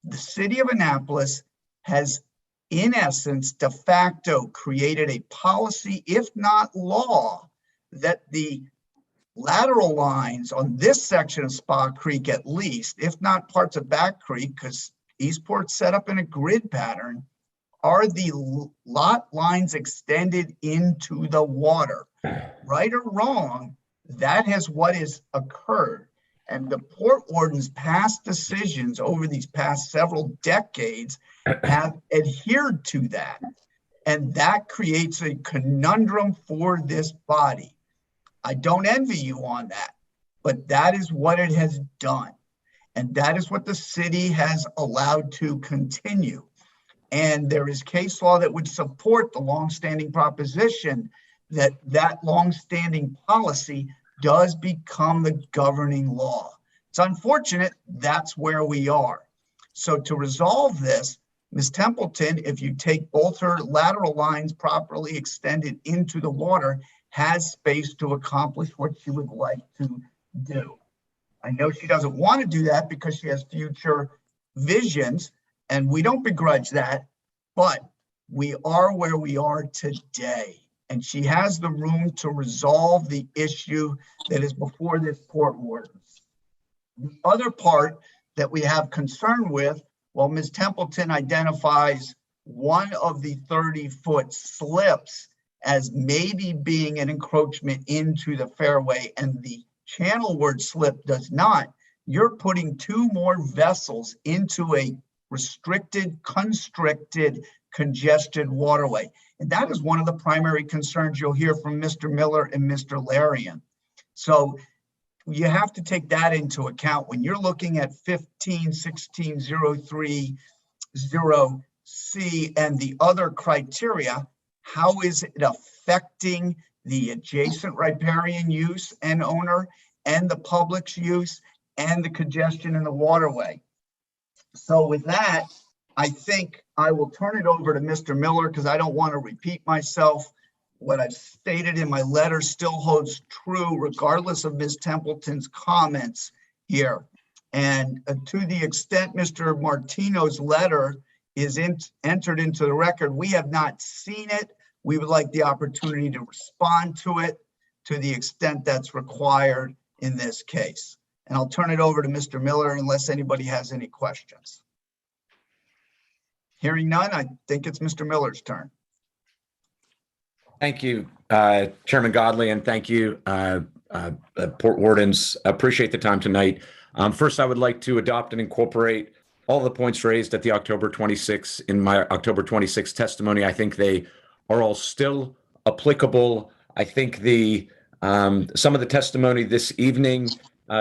the city of Annapolis has, in essence, de facto created a policy, if not law, that the lateral lines on this section of Spa Creek, at least, if not parts of Back Creek, because Eastport's set up in a grid pattern, are the lot lines extended into the water. Right or wrong, that has what has occurred. And the Port Wardens' past decisions over these past several decades have adhered to that. And that creates a conundrum for this body. I don't envy you on that, but that is what it has done. And that is what the city has allowed to continue. And there is case law that would support the longstanding proposition that that longstanding policy does become the governing law. It's unfortunate that's where we are. So to resolve this, Ms. Templeton, if you take both her lateral lines properly extended into the water, has space to accomplish what she would like to do. I know she doesn't want to do that because she has future visions, and we don't begrudge that, but we are where we are today. And she has the room to resolve the issue that is before this Port Wardens. The other part that we have concern with, well, Ms. Templeton identifies one of the 30-foot slips as maybe being an encroachment into the fairway, and the channelward slip does not. You're putting two more vessels into a restricted, constricted, congested waterway. And that is one of the primary concerns you'll hear from Mr. Miller and Mr. Larian. So you have to take that into account when you're looking at 15-16-030C and the other criteria. How is it affecting the adjacent riparian use and owner and the public's use and the congestion in the waterway? So with that, I think I will turn it over to Mr. Miller because I don't want to repeat myself. What I've stated in my letter still holds true regardless of Ms. Templeton's comments here. And to the extent Mr. Martino's letter is entered into the record, we have not seen it. We would like the opportunity to respond to it to the extent that's required in this case. And I'll turn it over to Mr. Miller unless anybody has any questions. Hearing none, I think it's Mr. Miller's turn. Thank you, Chairman Godley, and thank you, Port Wardens. Appreciate the time tonight. First, I would like to adopt and incorporate all the points raised at the October 26th in my October 26th testimony. I think they are all still applicable. I think some of the testimony this evening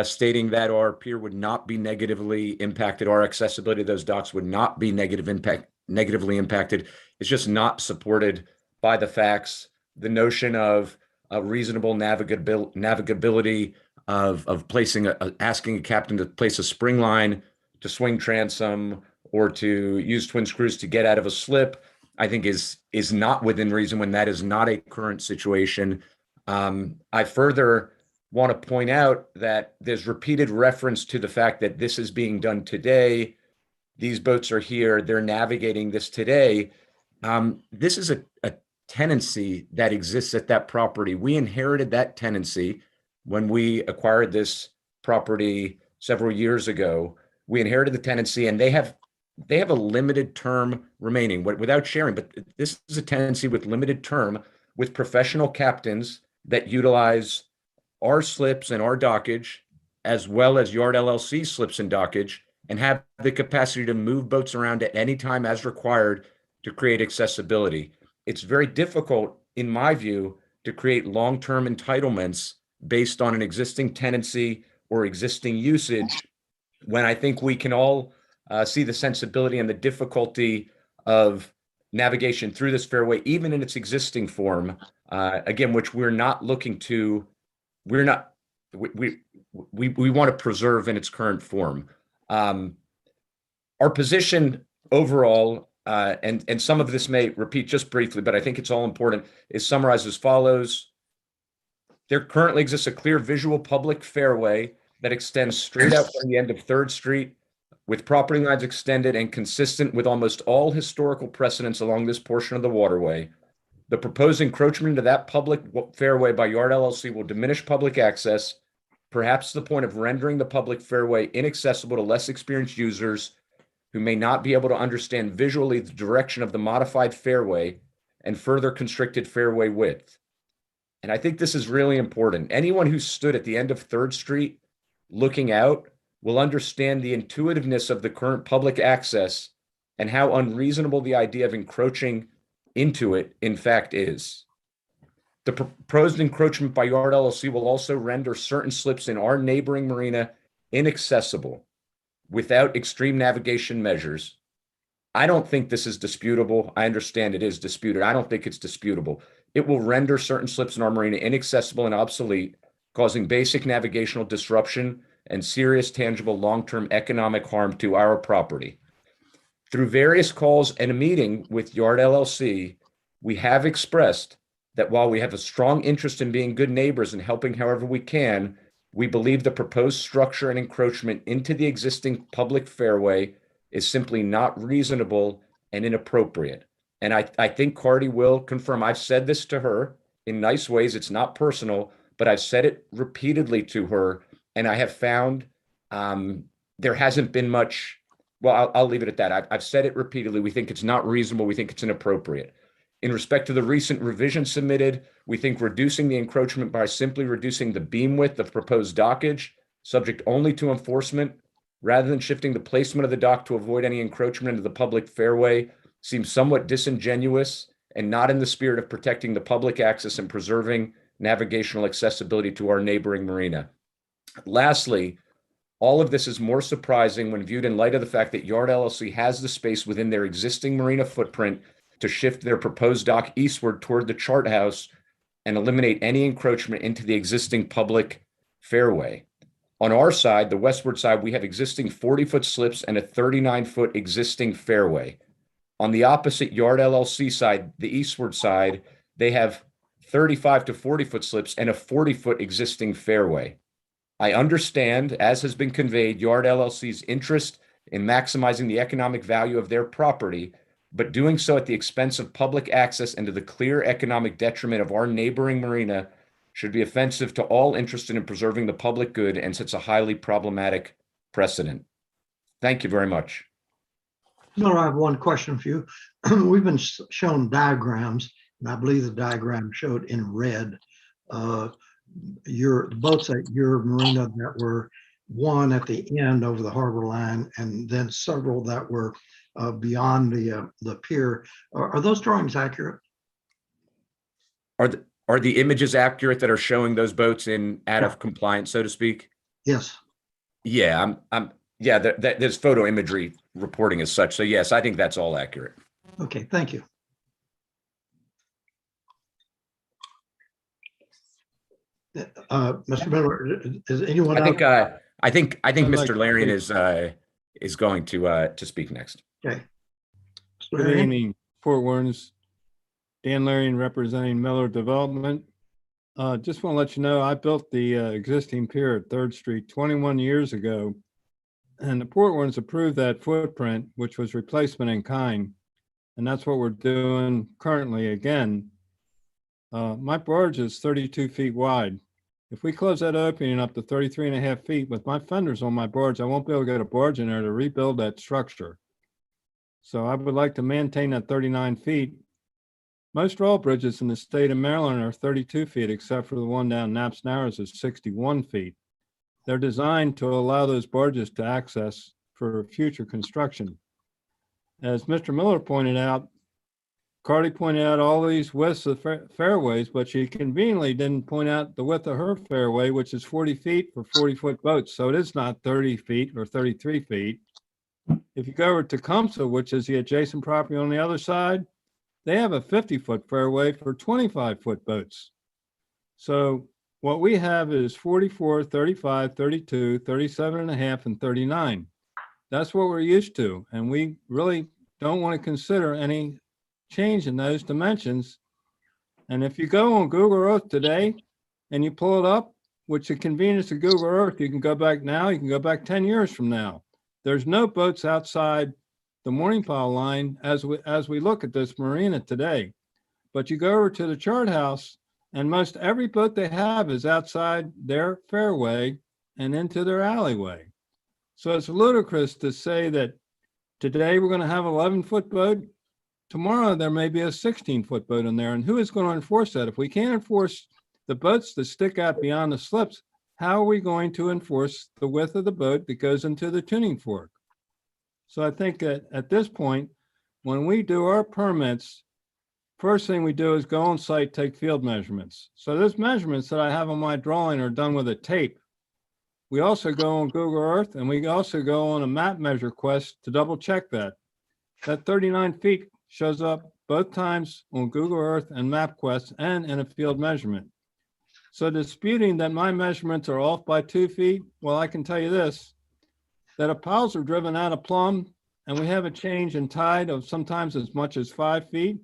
stating that our pier would not be negatively impacted, our accessibility to those docks would not be negatively impacted, is just not supported by the facts. The notion of a reasonable navigability of placing asking a captain to place a spring line, to swing transom, or to use twin screws to get out of a slip, I think is not within reason when that is not a current situation. I further want to point out that there's repeated reference to the fact that this is being done today. These boats are here, they're navigating this today. This is a tenancy that exists at that property. We inherited that tenancy when we acquired this property several years ago. We inherited the tenancy, and they have a limited term remaining without sharing, but this is a tenancy with limited term with professional captains that utilize our slips and our dockage, as well as Yard LLC slips and dockage, and have the capacity to move boats around at any time as required to create accessibility. It's very difficult, in my view, to create long-term entitlements based on an existing tenancy or existing usage, when I think we can all see the sensibility and the difficulty of navigation through this fairway, even in its existing form, again, which we're not looking to, we want to preserve in its current form. Our position overall, and some of this may repeat just briefly, but I think it's all important, is summarized as follows. There currently exists a clear visual public fairway that extends straight out from the end of 3rd Street, with property lines extended and consistent with almost all historical precedents along this portion of the waterway. The proposed encroachment into that public fairway by Yard LLC will diminish public access, perhaps to the point of rendering the public fairway inaccessible to less experienced users who may not be able to understand visually the direction of the modified fairway and further constricted fairway width. And I think this is really important. Anyone who stood at the end of 3rd Street looking out will understand the intuitiveness of the current public access and how unreasonable the idea of encroaching into it in fact is. The proposed encroachment by Yard LLC will also render certain slips in our neighboring marina inaccessible without extreme navigation measures. I don't think this is disputable. I understand it is disputed. I don't think it's disputable. It will render certain slips in our marina inaccessible and obsolete, causing basic navigational disruption and serious tangible long-term economic harm to our property. Through various calls and a meeting with Yard LLC, we have expressed that while we have a strong interest in being good neighbors and helping however we can, we believe the proposed structure and encroachment into the existing public fairway is simply not reasonable and inappropriate. And I think Cardi will confirm. I've said this to her in nice ways. It's not personal, but I've said it repeatedly to her, and I have found there hasn't been much. Well, I'll leave it at that. I've said it repeatedly. We think it's not reasonable. We think it's inappropriate. In respect to the recent revision submitted, we think reducing the encroachment by simply reducing the beam width of proposed dockage, subject only to enforcement, rather than shifting the placement of the dock to avoid any encroachment into the public fairway, seems somewhat disingenuous and not in the spirit of protecting the public access and preserving navigational accessibility to our neighboring marina. Lastly, all of this is more surprising when viewed in light of the fact that Yard LLC has the space within their existing marina footprint to shift their proposed dock eastward toward the chart house and eliminate any encroachment into the existing public fairway. On our side, the westward side, we have existing 40-foot slips and a 39-foot existing fairway. On the opposite Yard LLC side, the eastward side, they have 35 to 40-foot slips and a 40-foot existing fairway. I understand, as has been conveyed, Yard LLC's interest in maximizing the economic value of their property, but doing so at the expense of public access and to the clear economic detriment of our neighboring marina should be offensive to all interested in preserving the public good and sets a highly problematic precedent. Thank you very much. Miller, I have one question for you. We've been shown diagrams, and I believe the diagram showed in red the boats at your marina that were one at the end over the harbor line, and then several that were beyond the pier. Are those drawings accurate? Are the images accurate that are showing those boats in out of compliance, so to speak? Yes. Yeah, yeah, there's photo imagery reporting as such. So yes, I think that's all accurate. Okay, thank you. Mr. Miller, is anyone else? I think I'd Mr. like to Larian is going to speak next. Okay. Good evening, Fort Wardens. Dan Larian representing Miller Development. Just want to let you know, I built the existing pier at 3rd Street 21 years ago, and the Port Wardens approved that footprint, which was replacement in kind, and that's what we're doing currently again. My barge is 32 feet wide. If we close that opening up to 33.5 feet with my fenders on my barge, I won't be able to get a barge in there to rebuild that structure. So I would like to maintain that 39 feet. Most all bridges in the state of Maryland are 32 feet, except for the one down Knapp's Narrows is 61 feet. They're designed to allow those barges to access for future construction. As Mr. Miller pointed out, Cardi pointed out all these widths of fairways, but she conveniently didn't point out the width of her fairway, which is 40 feet for 40-foot boats. So it is not 30 feet or 33 feet. If you go over to Tecumseh, which is the adjacent property on the other side, they have a 50-foot fairway for 25-foot boats. So what we have is 44, 35, 32, 37.5, and 39. That's what we're used to. And we really don't want to consider any change in those dimensions. And if you go on Google Earth today and you pull it up, which the convenience of Google Earth, you can go back now, you can go back 10 years from now. There's no boats outside the mooring pile line as we look at this marina today. But you go over to the chart house and most every boat they have is outside their fairway and into their alleyway. So it's ludicrous to say that today we're going to have an 11-foot boat. Tomorrow there may be a 16-foot boat in there. And who is going to enforce that? If we can't enforce the boats that stick out beyond the slips, how are we going to enforce the width of the boat that goes into the tuning fork? So I think that at this point, when we do our permits, first thing we do is go on site, take field measurements. So those measurements that I have on my drawing are done with a tape. We also go on Google Earth, and we also go on a map measure quest to double check that. That 39 feet shows up both times on Google Earth and MapQuest and in a field measurement. So disputing that my measurements are off by 2 feet, well, I can tell you this, that if piles are driven out of plumb and we have a change in tide of sometimes as much as 5 feet,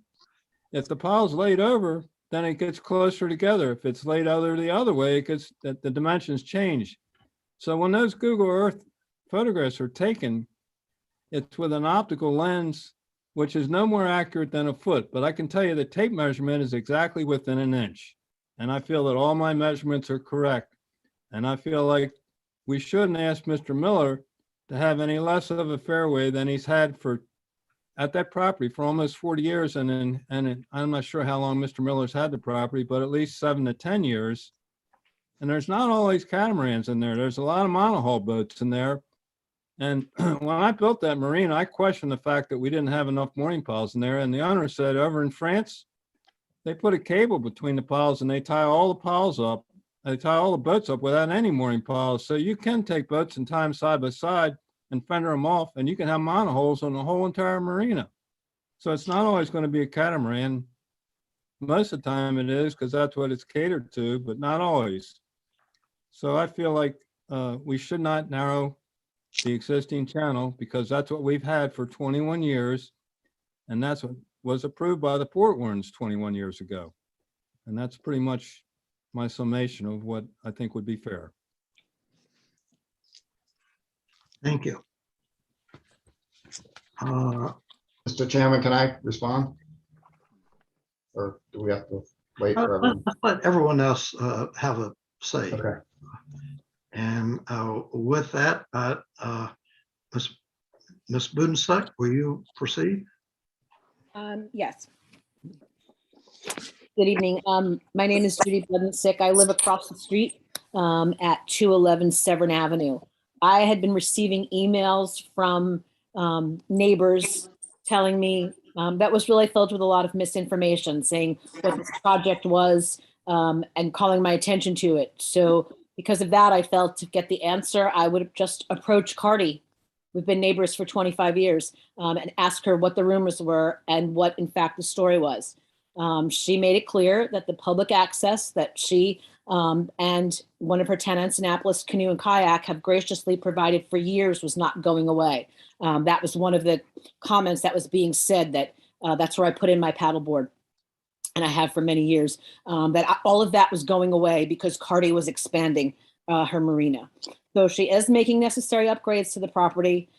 if the pile's laid over, then it gets closer together. If it's laid over the other way, it gets that the dimensions change. So when those Google Earth photographs are taken, it's with an optical lens, which is no more accurate than a foot. But I can tell you the tape measurement is exactly within an inch. And I feel that all my measurements are correct. And I feel like we shouldn't ask Mr. Miller to have any less of a fairway than he's had at that property for almost 40 years. And I'm not sure how long Mr. Miller's had the property, but at least 7 to 10 years. And there's not always catamarans in there. There's a lot of monohull boats in there. And when I built that marina, I questioned the fact that we didn't have enough mooring piles in there. And the owner said over in France, they put a cable between the piles and they tie all the piles up. They tie all the boats up without any mooring piles. So you can take boats and tie them side by side and fender them off, and you can have monohulls on the whole entire marina. So it's not always going to be a catamaran. Most of the time it is, because that's what it's catered to, but not always. So I feel like we should not narrow the existing channel, because that's what we've had for 21 years. And that's what was approved by the Port Wardens 21 years ago. And that's pretty much my summation of what I think would be fair. Thank you. Mr. Chairman, can I respond? Or do we have to wait for everyone? Let everyone else have a say. Okay. And with that, Ms. Budenstuck, will you proceed? Yes. Good evening. My name is Judy Budensick. I live across the street at 211 Severn Avenue. I had been receiving emails from neighbors telling me that was really filled with a lot of misinformation, saying what this project was and calling my attention to it. So because of that, I felt to get the answer, I would just approach Cardi. We've been neighbors for 25 years and ask her what the rumors were and what in fact the story was. She made it clear that the public access that she and one of her tenants, Annapolis Canoe and Kayak, have graciously provided for years was not going away. That was one of the comments that was being said, that that's where I put in my paddleboard, and I have for many years, that all of that was going away because Cardi was expanding her marina. So she is making necessary upgrades to the property.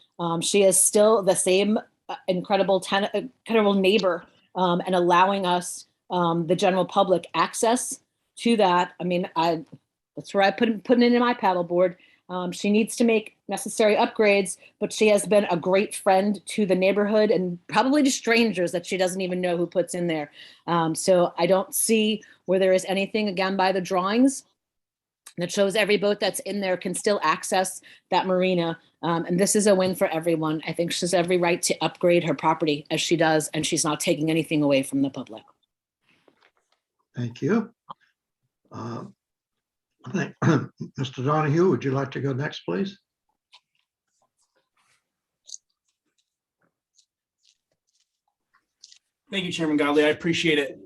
She is still the same incredible neighbor and allowing us, the general public, access to that. I mean, that's where I putting it in my paddleboard. She needs to make necessary upgrades, but she has been a great friend to the neighborhood and probably to strangers that she doesn't even know who puts in there. So I don't see where there is anything, again, by the drawings that shows every boat that's in there can still access that marina. And this is a win for everyone. I think she has every right to upgrade her property as she does, and she's not taking anything away from the public. Thank you. I think, Mr. Donahue, would you like to go next, please? Thank you, Chairman Godley. I appreciate it.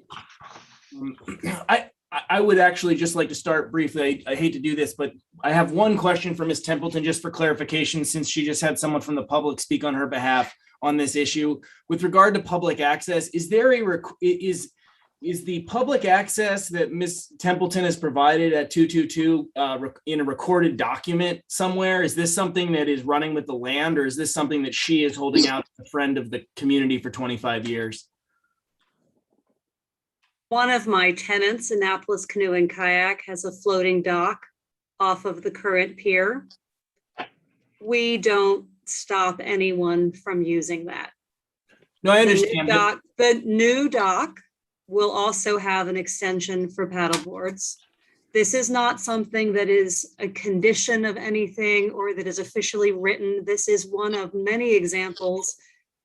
I would actually just like to start briefly. I hate to do this, but I have one question for Ms. Templeton, just for clarification, since she just had someone from the public speak on her behalf on this issue. With regard to public access, is there is the public access that Ms. Templeton has provided at 222 in a recorded document somewhere? Is this something that is running with the land, or is this something that she is holding out as a friend of the community for 25 years? One of my tenants, Annapolis Canoe and Kayak, has a floating dock off of the current pier. We don't stop anyone from using that. No, I understand. The new dock will also have an extension for paddle boards. This is not something that is a condition of anything or that is officially written. This is one of many examples,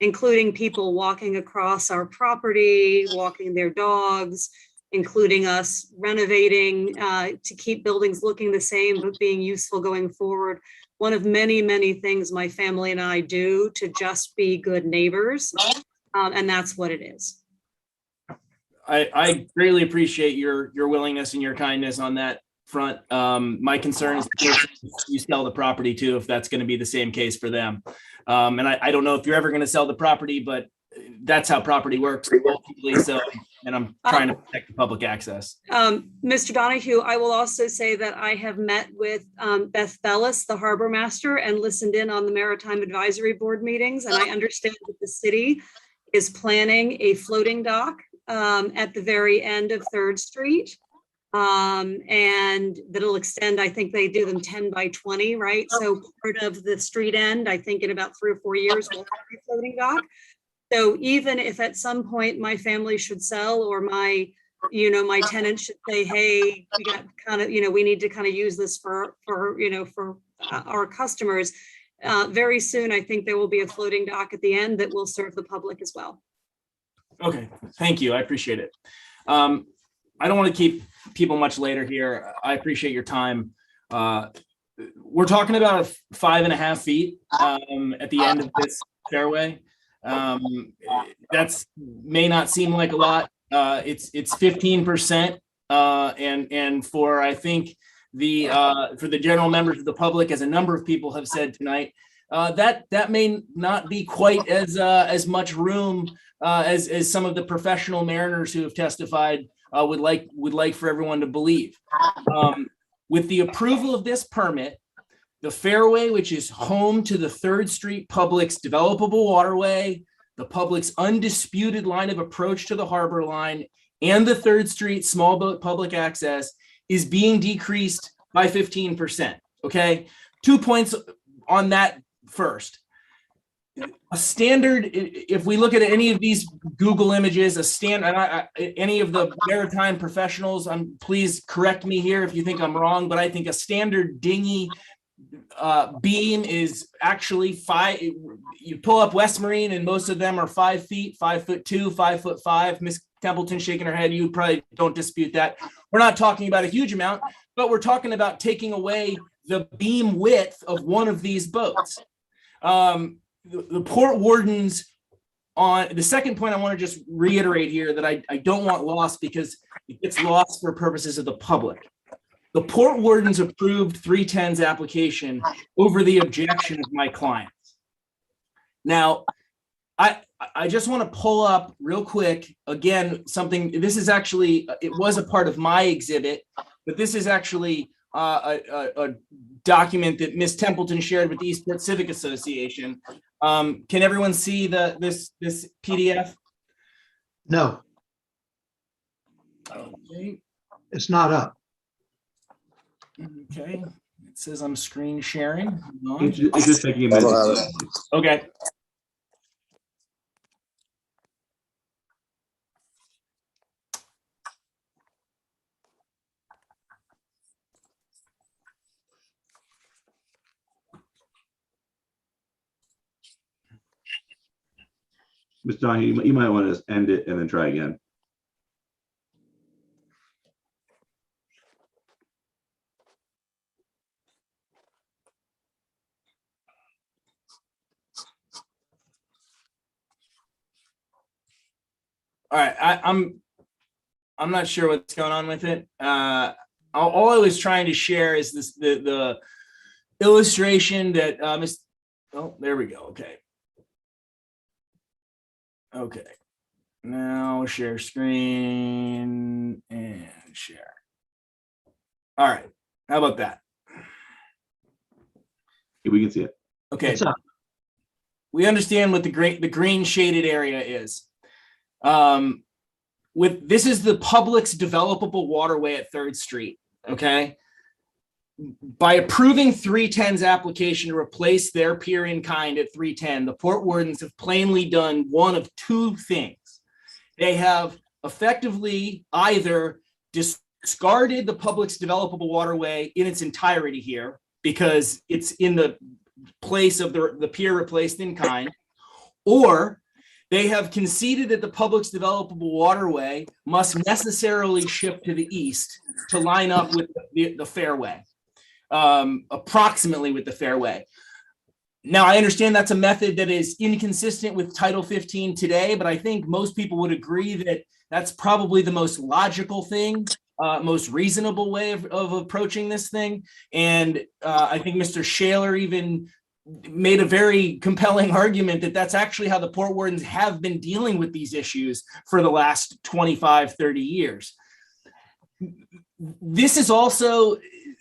including people walking across our property, walking their dogs, including us renovating to keep buildings looking the same but being useful going forward. One of many, many things my family and I do to just be good neighbors. And that's what it is. I greatly appreciate your willingness and your kindness on that front. My concern is you sell the property too, if that's going to be the same case for them. And I don't know if you're ever going to sell the property, but that's how property works ultimately. So, and I'm trying to protect the public access. Mr. Donahue, I will also say that I have met with Beth Bellis, the harbor master, and listened in on the Maritime Advisory Board meetings. And I understand that the city is planning a floating dock at the very end of 3rd Street. And that'll extend, I think they do them 10 by 20, right? So part of the street end, I think in about 3 or 4 years, will have a floating dock. So even if at some point my family should sell or my tenant should say, hey, we got kind of, we need to kind of use this for our customers. Very soon, I think there will be a floating dock at the end that will serve the public as well. Okay, thank you. I appreciate it. I don't want to keep people much later here. I appreciate your time. We're talking about 5.5 feet at the end of this fairway. That's may not seem like a lot. It's 15%. And for, I think, for the general members of the public, as a number of people have said tonight, that may not be quite as much room as some of the professional mariners who have testified would like for everyone to believe. With the approval of this permit, the fairway, which is home to the 3rd Street Public's developable waterway, the public's undisputed line of approach to the harbor line, and the 3rd Street small boat public access, is being decreased by 15%. Okay, 2 points on that first. A standard, if we look at any of these Google images, any of the maritime professionals, please correct me here if you think I'm wrong, but I think a standard dinghy beam is actually 5. You pull up West Marine and most of them are 5 feet, 5'2", 5'5". Miss Templeton shaking her head. You probably don't dispute that. We're not talking about a huge amount, but we're talking about taking away the beam width of one of these boats. The port wardens on the second point, I want to just reiterate here that I don't want lost because it gets lost for purposes of the public. The port wardens approved 310's application over the objection of my clients. Now, I just want to pull up real quick, again, something, this is actually, it was a part of my exhibit, but this is actually a document that Miss Templeton shared with the Eastport Civic Association. Can everyone see this PDF? No. Okay. It's not up. Okay. It says I'm screen sharing. It's just taking a minute. Okay. Mr. Donahue, you might want to end it and then try again. All right, I'm not sure what's going on with it. All I was trying to share is the illustration that oh, there we go. Okay, now share screen and share. All right, how about that? Yeah, we can see it. Okay, we understand what the green shaded area is. This is the public's developable waterway at 3rd Street. Okay. By approving 310's application to replace their pier in kind at 310, the port wardens have plainly done one of two things. They have effectively either discarded the public's developable waterway in its entirety here because it's in the place of the pier replaced in kind, or they have conceded that the public's developable waterway must necessarily shift to the east to line up with the fairway, approximately with the fairway. Now, I understand that's a method that is inconsistent with Title 15 today, but I think most people would agree that that's probably the most logical thing, most reasonable way of approaching this thing. And I think Mr. Shaler even made a very compelling argument that that's actually how the Port Wardens have been dealing with these issues for the last 25, 30 years. This is also,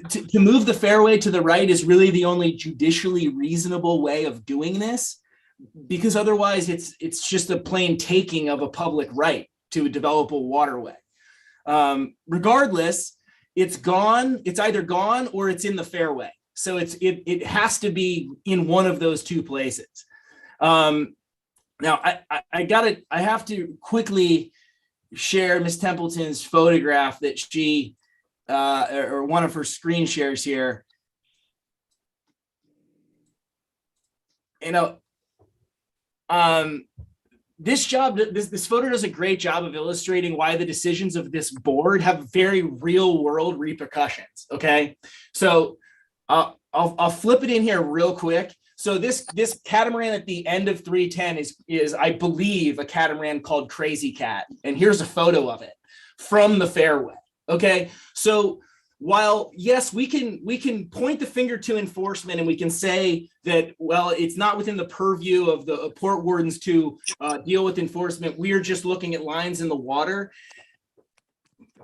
to move the fairway to the right is really the only judicially reasonable way of doing this, because otherwise it's just a plain taking of a public right to a developable waterway. Regardless, it's gone, it's either gone or it's in the fairway. So it has to be in one of those two places. Now I have to quickly share Ms. Templeton's photograph that she, or one of her screen shares here. You know, this photo does a great job of illustrating why the decisions of this board have very real world repercussions. Okay, so I'll flip it in here real quick. So this catamaran at the end of 310 is I believe a catamaran called Crazy Cat, and here's a photo of it from the fairway. Okay, so while yes, we can point the finger to enforcement and we can say that, well, it's not within the purview of the Port Wardens to deal with enforcement. We are just looking at lines in the water.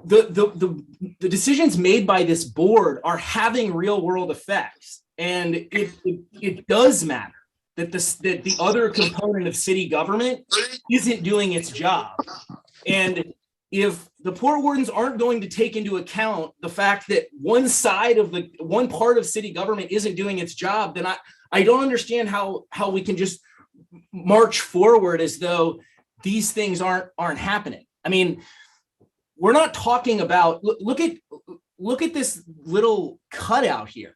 The decisions made by this board are having real world effects, and it does matter that the other component of city government isn't doing its job. And if the Port Wardens aren't going to take into account the fact that one part of city government isn't doing its job, then I don't understand how we can just march forward as though these things aren't happening. I mean, we're not talking about, look at this little cutout here.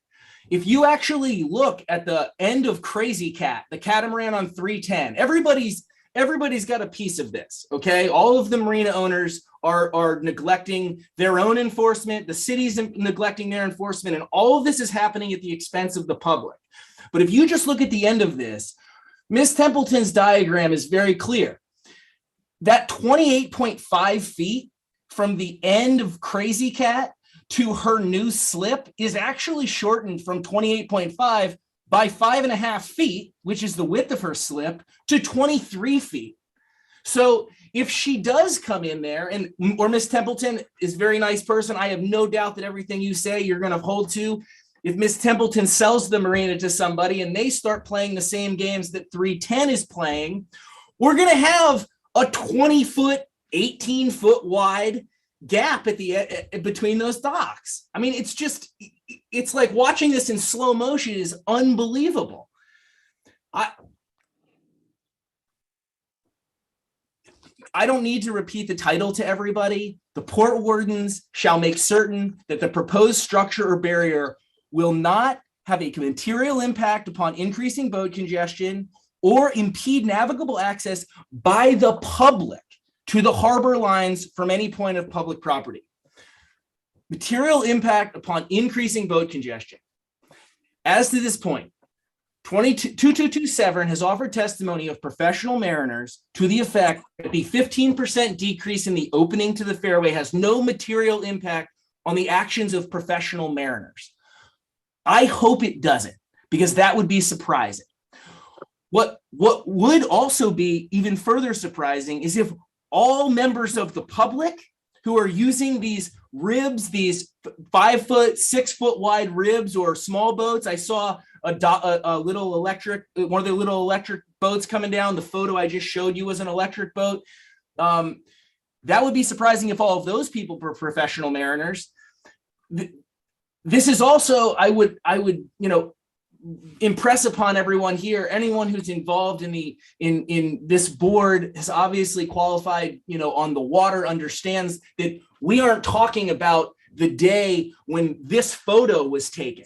If you actually look at the end of Crazy Cat, the catamaran on 310, everybody's got a piece of this, okay? All of the marina owners are neglecting their own enforcement, the city's neglecting their enforcement, and all of this is happening at the expense of the public. But if you just look at the end of this, Ms. Templeton's diagram is very clear. That 28.5 feet from the end of Crazy Cat to her new slip is actually shortened from 28.5 by 5.5 feet, which is the width of her slip, to 23 feet. So if she does come in there, or Ms. Templeton is a very nice person, I have no doubt that everything you say you're going to hold to. If Ms. Templeton sells the marina to somebody and they start playing the same games that 310 is playing, we're going to have a 20-foot, 18-foot wide gap at the between those docks. I mean, it's like watching this in slow motion is unbelievable. I don't need to repeat the title to everybody. The Port Wardens shall make certain that the proposed structure or barrier will not have a material impact upon increasing boat congestion or impede navigable access by the public to the harbor lines from any point of public property. Material impact upon increasing boat congestion. As to this point, 2227 has offered testimony of professional mariners to the effect that the 15% decrease in the opening to the fairway has no material impact on the actions of professional mariners. I hope it doesn't, because that would be surprising. What would also be even further surprising is if all members of the public who are using these ribs, these 5 foot, 6 foot wide ribs or small boats. I saw a little electric, one of the little electric boats coming down. The photo I just showed you was an electric boat. That would be surprising if all of those people were professional mariners. This is also, I would, impress upon everyone here, anyone who's involved in this board has obviously qualified, on the water, understands that we aren't talking about the day when this photo was taken,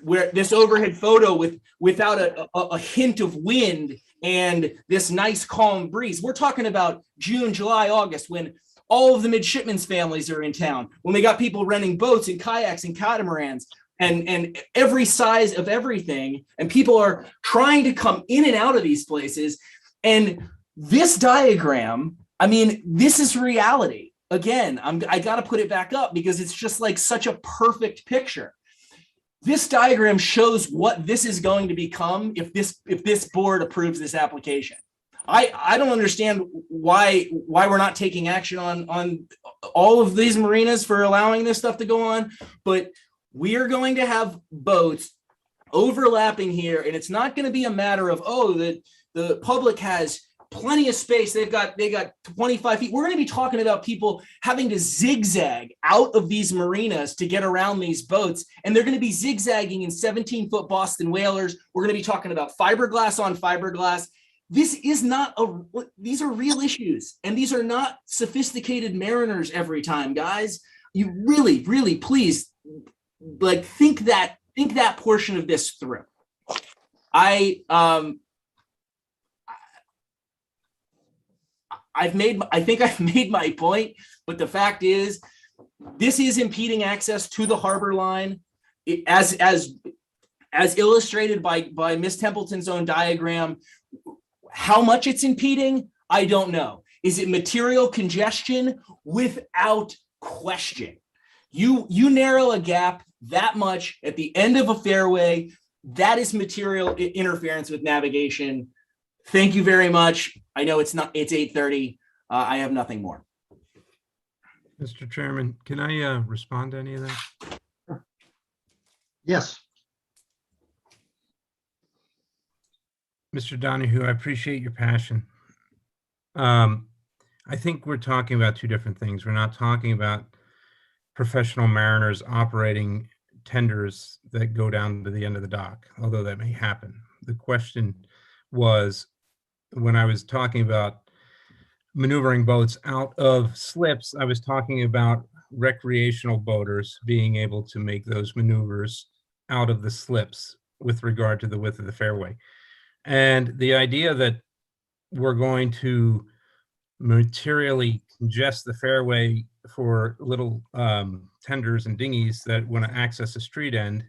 where this overhead photo without a hint of wind and this nice calm breeze. We're talking about June, July, August, when all of the midshipmen's families are in town, when we got people renting boats and kayaks and catamarans and every size of everything, and people are trying to come in and out of these places. And this diagram, I mean, this is reality. Again, I got to put it back up because it's just like such a perfect picture. This diagram shows what this is going to become if this board approves this application. I don't understand why we're not taking action on all of these marinas for allowing this stuff to go on, but we are going to have boats overlapping here, and it's not going to be a matter of, the public has plenty of space. They got 25 feet. We're going to be talking about people having to zigzag out of these marinas to get around these boats. And they're going to be zigzagging in 17-foot Boston whalers. We're going to be talking about fiberglass on fiberglass. These are real issues. And these are not sophisticated mariners every time, guys. You really, really, please, think that portion of this through. I think I've made my point, but the fact is, this is impeding access to the harbor line, as illustrated by Miss Templeton's own diagram. How much it's impeding, I don't know. Is it material congestion? Without question. You narrow a gap that much at the end of a fairway, that is material interference with navigation. Thank you very much. I know it's 8:30. I have nothing more. Mr. Chairman, can I respond to any of that? Yes. Mr. Donahue, I appreciate your passion. I think we're talking about two different things. We're not talking about professional mariners operating tenders that go down to the end of the dock, although that may happen. The question was, when I was talking about maneuvering boats out of slips, I was talking about recreational boaters being able to make those maneuvers out of the slips with regard to the width of the fairway. And the idea that we're going to materially congest the fairway for little tenders and dinghies that want to access a street end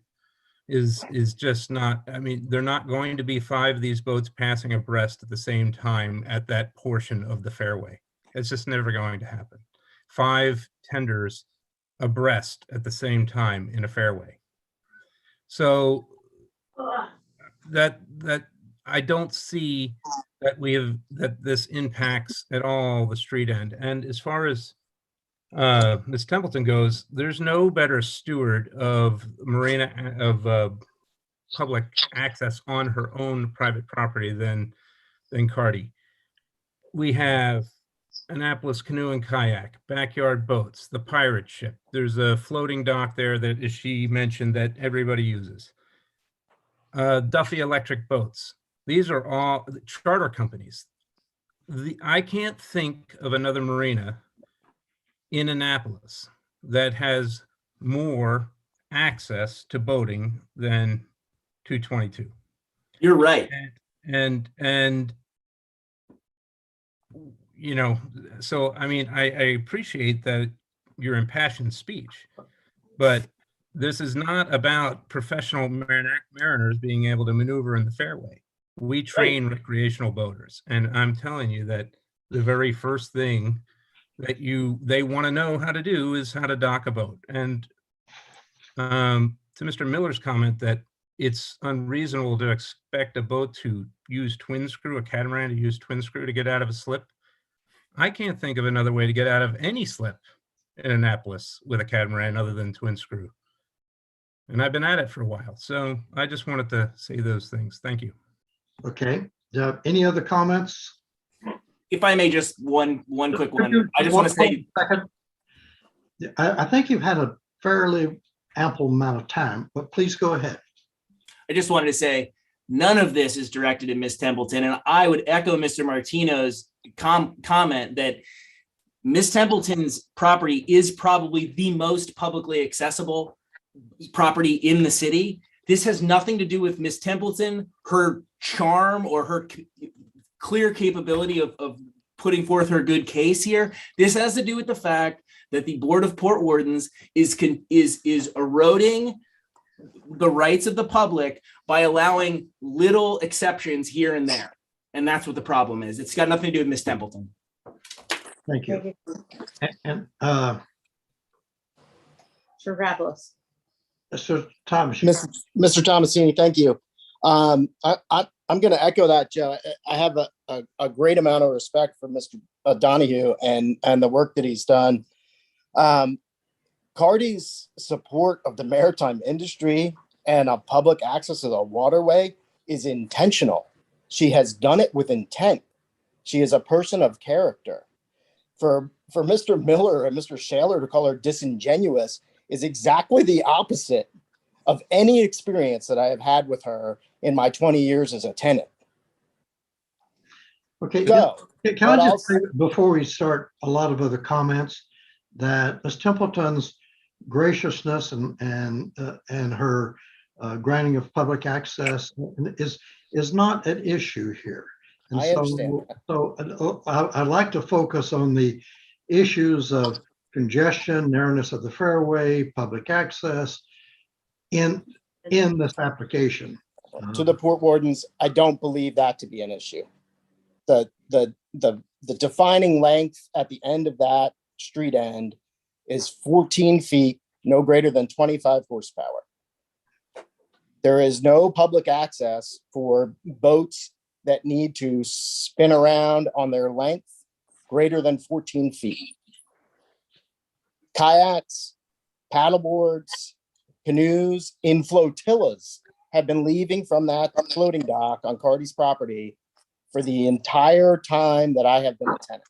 is just not, I mean, they're not going to be 5 of these boats passing abreast at the same time at that portion of the fairway. It's just never going to happen. 5 tenders abreast at the same time in a fairway. So that I don't see that this impacts at all the street end. And as far as Ms. Templeton goes, there's no better steward of marina public access on her own private property than Cardi. We have Annapolis Canoe and Kayak, backyard boats, the pirate ship. There's a floating dock there that, as she mentioned, that everybody uses. Duffy Electric Boats. These are all charter companies. I can't think of another marina in Annapolis that has more access to boating than 222. You're right. And you know, so I mean, I appreciate that your impassioned speech, but this is not about professional mariners being able to maneuver in the fairway. We train recreational boaters, and I'm telling you that the very first thing that they want to know how to do is how to dock a boat. And to Mr. Miller's comment that it's unreasonable to expect a boat to use twin screw, a catamaran to use twin screw to get out of a slip. I can't think of another way to get out of any slip in Annapolis with a catamaran other than twin screw. And I've been at it for a while. So I just wanted to say those things. Thank you. Okay. Any other comments? If I may, just one quick one. I just want to say, I think you've had a fairly ample amount of time, but please go ahead. I just wanted to say, none of this is directed at Ms. Templeton. And I would echo Mr. Martino's comment that Ms. Templeton's property is probably the most publicly accessible property in the city. This has nothing to do with Ms. Templeton, her charm, or her clear capability of putting forth her good case here. This has to do with the fact that the Board of Port Wardens is eroding the rights of the public by allowing little exceptions here and there. And that's what the problem is. It's got nothing to do with Ms. Templeton. Thank you. And Sir Mr. Thomas. Mr. Thomasini, thank you. I'm going to echo that, Joe. I have a great amount of respect for Mr. Donahue and the work that he's done. Cardi's support of the maritime industry and of public access to the waterway is intentional. She has done it with intent. She is a person of character. For Mr. Miller and Mr. Shaler to call her disingenuous is exactly the opposite of any experience that I have had with her in my 20 years as a tenant. Okay, So, can I just say, before we start a lot of other comments, that Ms. Templeton's graciousness and her granting of public access is not an issue here. And I understand that. So I'd like to focus on the issues of congestion, narrowness of the fairway, public access in this application. To the Port Wardens, I don't believe that to be an issue. The defining length at the end of that street end is 14 feet, no greater than 25 horsepower. There is no public access for boats that need to spin around on their length greater than 14 feet. Kayaks, paddleboards, canoes in flotillas have been leaving from that floating dock on Cardi's property for the entire time that I have been a tenant.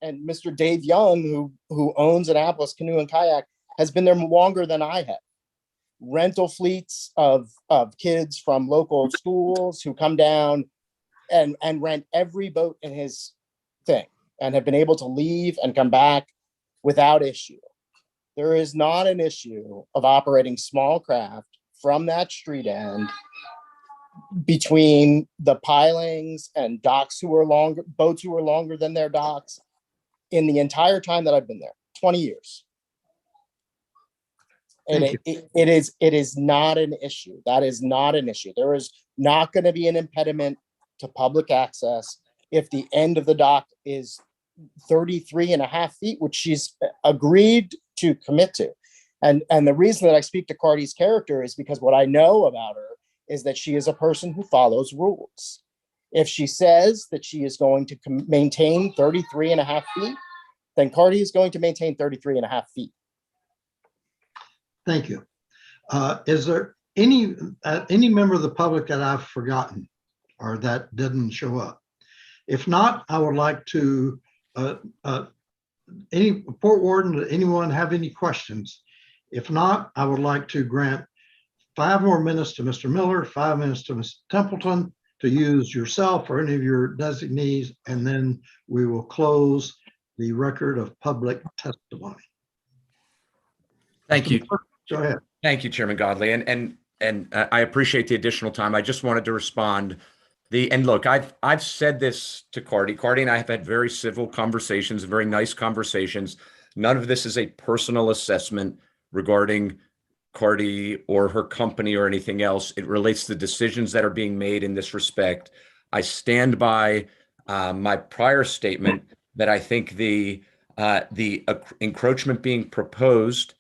And Mr. Dave Young, who owns Annapolis Canoe and Kayak, has been there longer than I have. Rental fleets of kids from local schools who come down and rent every boat in his thing and have been able to leave and come back without issue. There is not an issue of operating small craft from that street end between the pilings and docks boats who are longer than their docks in the entire time that I've been there, 20 years. And it is not an issue. That is not an issue. There is not going to be an impediment to public access if the end of the dock is 33.5 feet, which she's agreed to commit to. And the reason that I speak to Cardi's character is because what I know about her is that she is a person who follows rules. If she says that she is going to maintain 33.5 feet, then Cardi is going to maintain 33.5 feet. Thank you. Is there any member of the public that I've forgotten or that didn't show up? If not, I would like to, any Port Warden, anyone have any questions? If not, I would like to grant 5 more minutes to Mr. Miller, 5 minutes to Ms. Templeton to use yourself or any of your designees, and then we will close the record of public testimony. Thank you. Go ahead. Thank you, Chairman Godley. And I appreciate the additional time. I just wanted to respond. And look, I've said this to Cardi. Cardi and I have had very civil conversations, very nice conversations. None of this is a personal assessment regarding Cardi or her company or anything else. It relates to decisions that are being made in this respect. I stand by my prior statement that I think the encroachment being proposed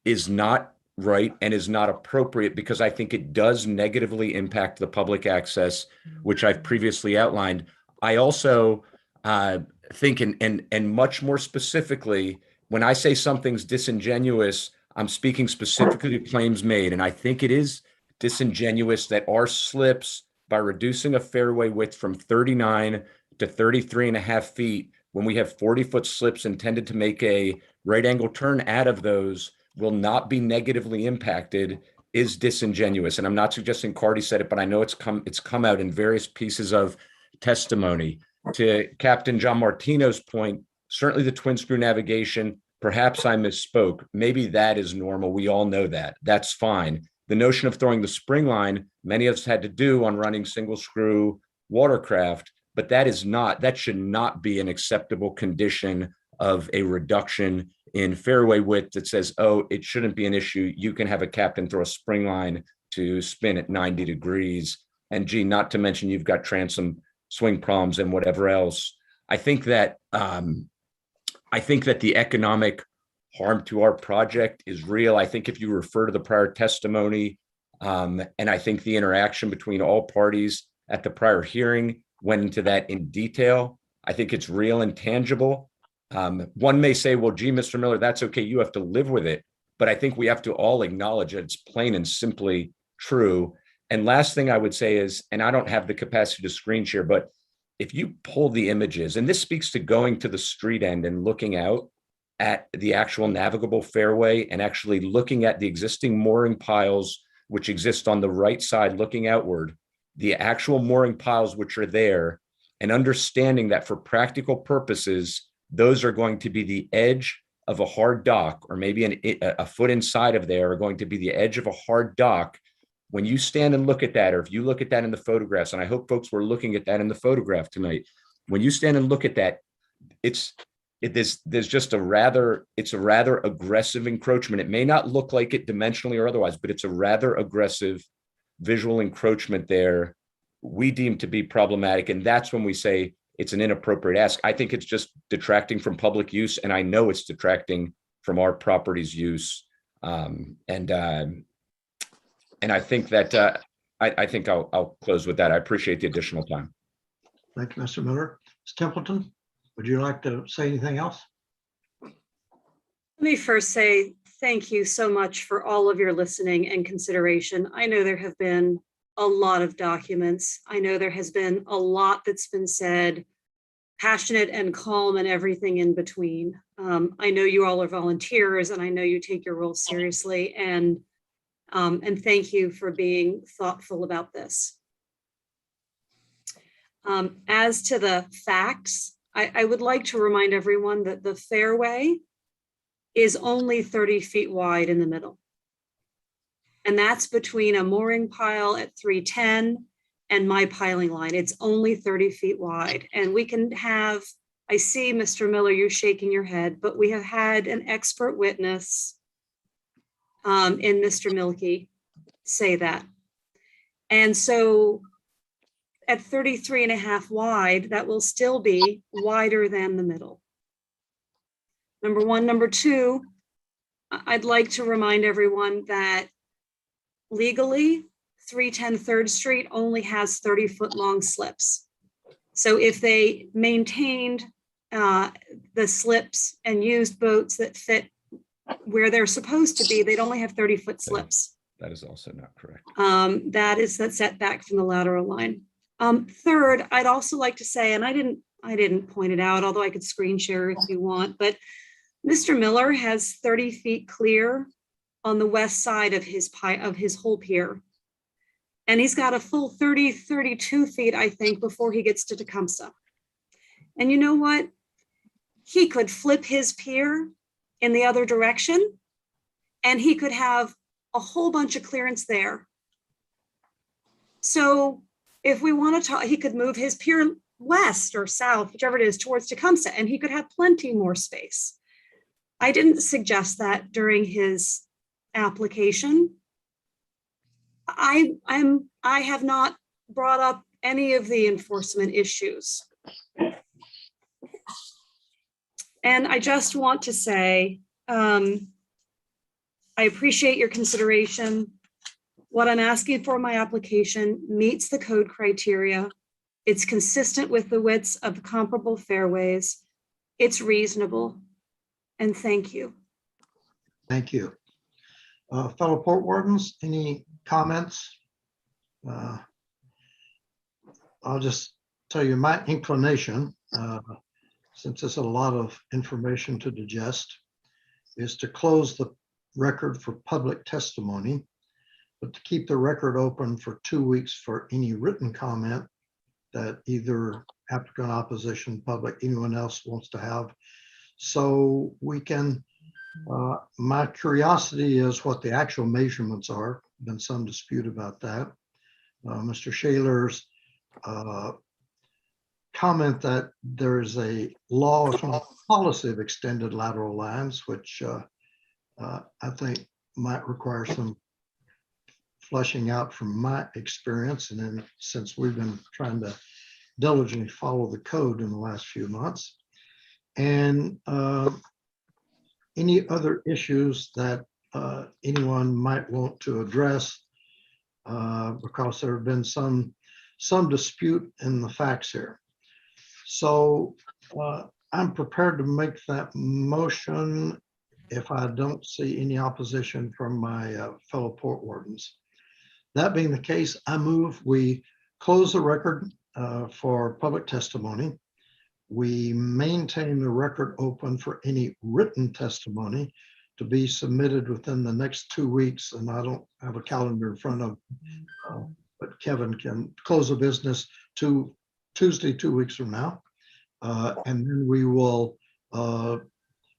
is not right and is not appropriate, because I think it does negatively impact the public access, which I've previously outlined. I also think, and much more specifically, when I say something's disingenuous, I'm speaking specifically to claims made. And I think it is disingenuous that our slips, by reducing a fairway width from 39 to 33.5 feet, when we have 40-foot slips intended to make a right angle turn out of those, will not be negatively impacted is disingenuous. And I'm not suggesting Cardi said it, but I know it's come out in various pieces of testimony. To Captain John Martino's point, certainly the twin screw navigation, perhaps I misspoke. Maybe that is normal. We all know that. That's fine. The notion of throwing the spring line, many of us had to do on running single screw watercraft, but that should not be an acceptable condition of a reduction in fairway width that says, oh, it shouldn't be an issue. You can have a captain throw a spring line to spin at 90 degrees. And gee, not to mention you've got transom swing problems and whatever else. I think that the economic harm to our project is real. I think if you refer to the prior testimony, and I think the interaction between all parties at the prior hearing went into that in detail. I think it's real and tangible. One may say, well, gee, Mr. Miller, that's okay. You have to live with it. But I think we have to all acknowledge that it's plain and simply true. And last thing I would say is, and I don't have the capacity to screen share, but if you pull the images, and this speaks to going to the street end and looking out at the actual navigable fairway and actually looking at the existing mooring piles, which exist on the right side looking outward, the actual mooring piles which are there, and understanding that for practical purposes, those are going to be the edge of a hard dock, or maybe a foot inside of there are going to be the edge of a hard dock. When you stand and look at that, or if you look at that in the photographs, and I hope folks were looking at that in the photograph tonight, when you stand and look at that, it's a rather aggressive encroachment. It may not look like it dimensionally or otherwise, but it's a rather aggressive visual encroachment there we deem to be problematic. And that's when we say it's an inappropriate ask. I think it's just detracting from public use, and I know it's detracting from our property's use. And I think that I think I'll close with that. I appreciate the additional time. Thank you, Mr. Miller. Ms. Templeton, would you like to say anything else? Let me first say thank you so much for all of your listening and consideration. I know there have been a lot of documents. I know there has been a lot that's been said, passionate and calm and everything in between. I know you all are volunteers, and I know you take your role seriously, and thank you for being thoughtful about this. As to the facts, I would like to remind everyone that the fairway is only 30 feet wide in the middle. And that's between a mooring pile at 310 and my piling line. It's only 30 feet wide. And we can have, I see Mr. Miller, you're shaking your head, but we have had an expert witness in Mr. Milkey say that. And so at 33.5 wide, that will still be wider than the middle. Number one. Number two, I'd like to remind everyone that legally 310 3rd Street only has 30-foot long slips. So if they maintained the slips and used boats that fit where they're supposed to be, they'd only have 30-foot slips. That is also not correct. That setback from the lateral line. Third, I'd also like to say, and I didn't point it out, although I could screen share if you want, but Mr. Miller has 30 feet clear on the west side of his whole pier. And he's got a full 32 feet, I think, before he gets to Tecumseh. And you know what? He could flip his pier in the other direction, and he could have a whole bunch of clearance there. So if we want to talk, he could move his pier west or south, whichever it is, towards Tecumseh, and he could have plenty more space. I didn't suggest that during his application. I have not brought up any of the enforcement issues. And I just want to say, I appreciate your consideration. What I'm asking for in my application meets the code criteria. It's consistent with the widths of comparable fairways. It's reasonable. And thank you. Thank you. Fellow Port Wardens, any comments? I'll just tell you my inclination, since it's a lot of information to digest, is to close the record for public testimony but to keep the record open for 2 weeks for any written comment that either applicant, opposition, public, anyone else wants to have. So we can, my curiosity is what the actual measurements are. Been some dispute about that. Mr. Shaler's comment that there is a law, if not policy, of extended lateral lines, which I think might require some fleshing out from my experience. And then since we've been trying to diligently follow the code in the last few months. And any other issues that anyone might want to address, because there have been some dispute in the facts here. So I'm prepared to make that motion if I don't see any opposition from my fellow port wardens. That being the case, I move we close the record for public testimony. We maintain the record open for any written testimony to be submitted within the next 2 weeks. And I don't have a calendar in front of, but Kevin can close the business to Tuesday, 2 weeks from now. And then we will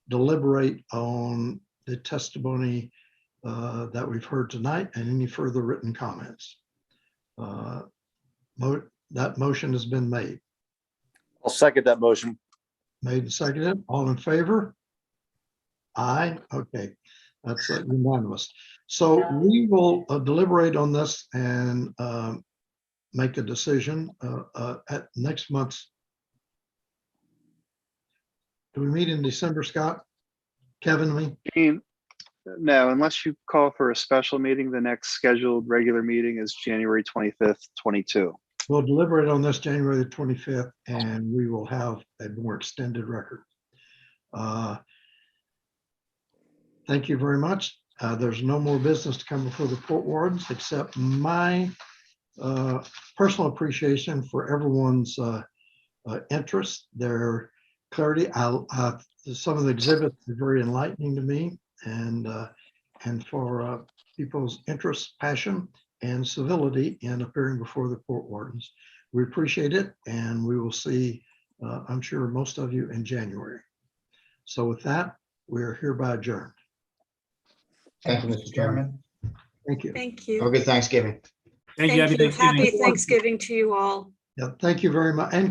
deliberate on the testimony that we've heard tonight and any further written comments. That motion has been made. I'll second that motion. Made and seconded. All in favor? Aye. Okay, that's unanimous. So we will deliberate on this and make a decision at next month's. Do we meet in December, Scott? Kevin, me? No, unless you call for a special meeting, the next scheduled regular meeting is January 25th, 22. We'll deliberate on this January the 25th, and we will have a more extended record. Thank you very much. There's no more business to come before the Port Wardens except my personal appreciation for everyone's interest, their clarity. Some of the exhibits are very enlightening to me, and for people's interest, passion, and civility in appearing before the Port Wardens. We appreciate it, and we will see, I'm sure, most of you in January. So with that, we are hereby adjourned. Thank you, Mr. Chairman. Thank you. Thank you. Have a good Thanksgiving. Thank you. Happy Thanksgiving. Happy Thanksgiving to you all. Yeah, thank you very much. And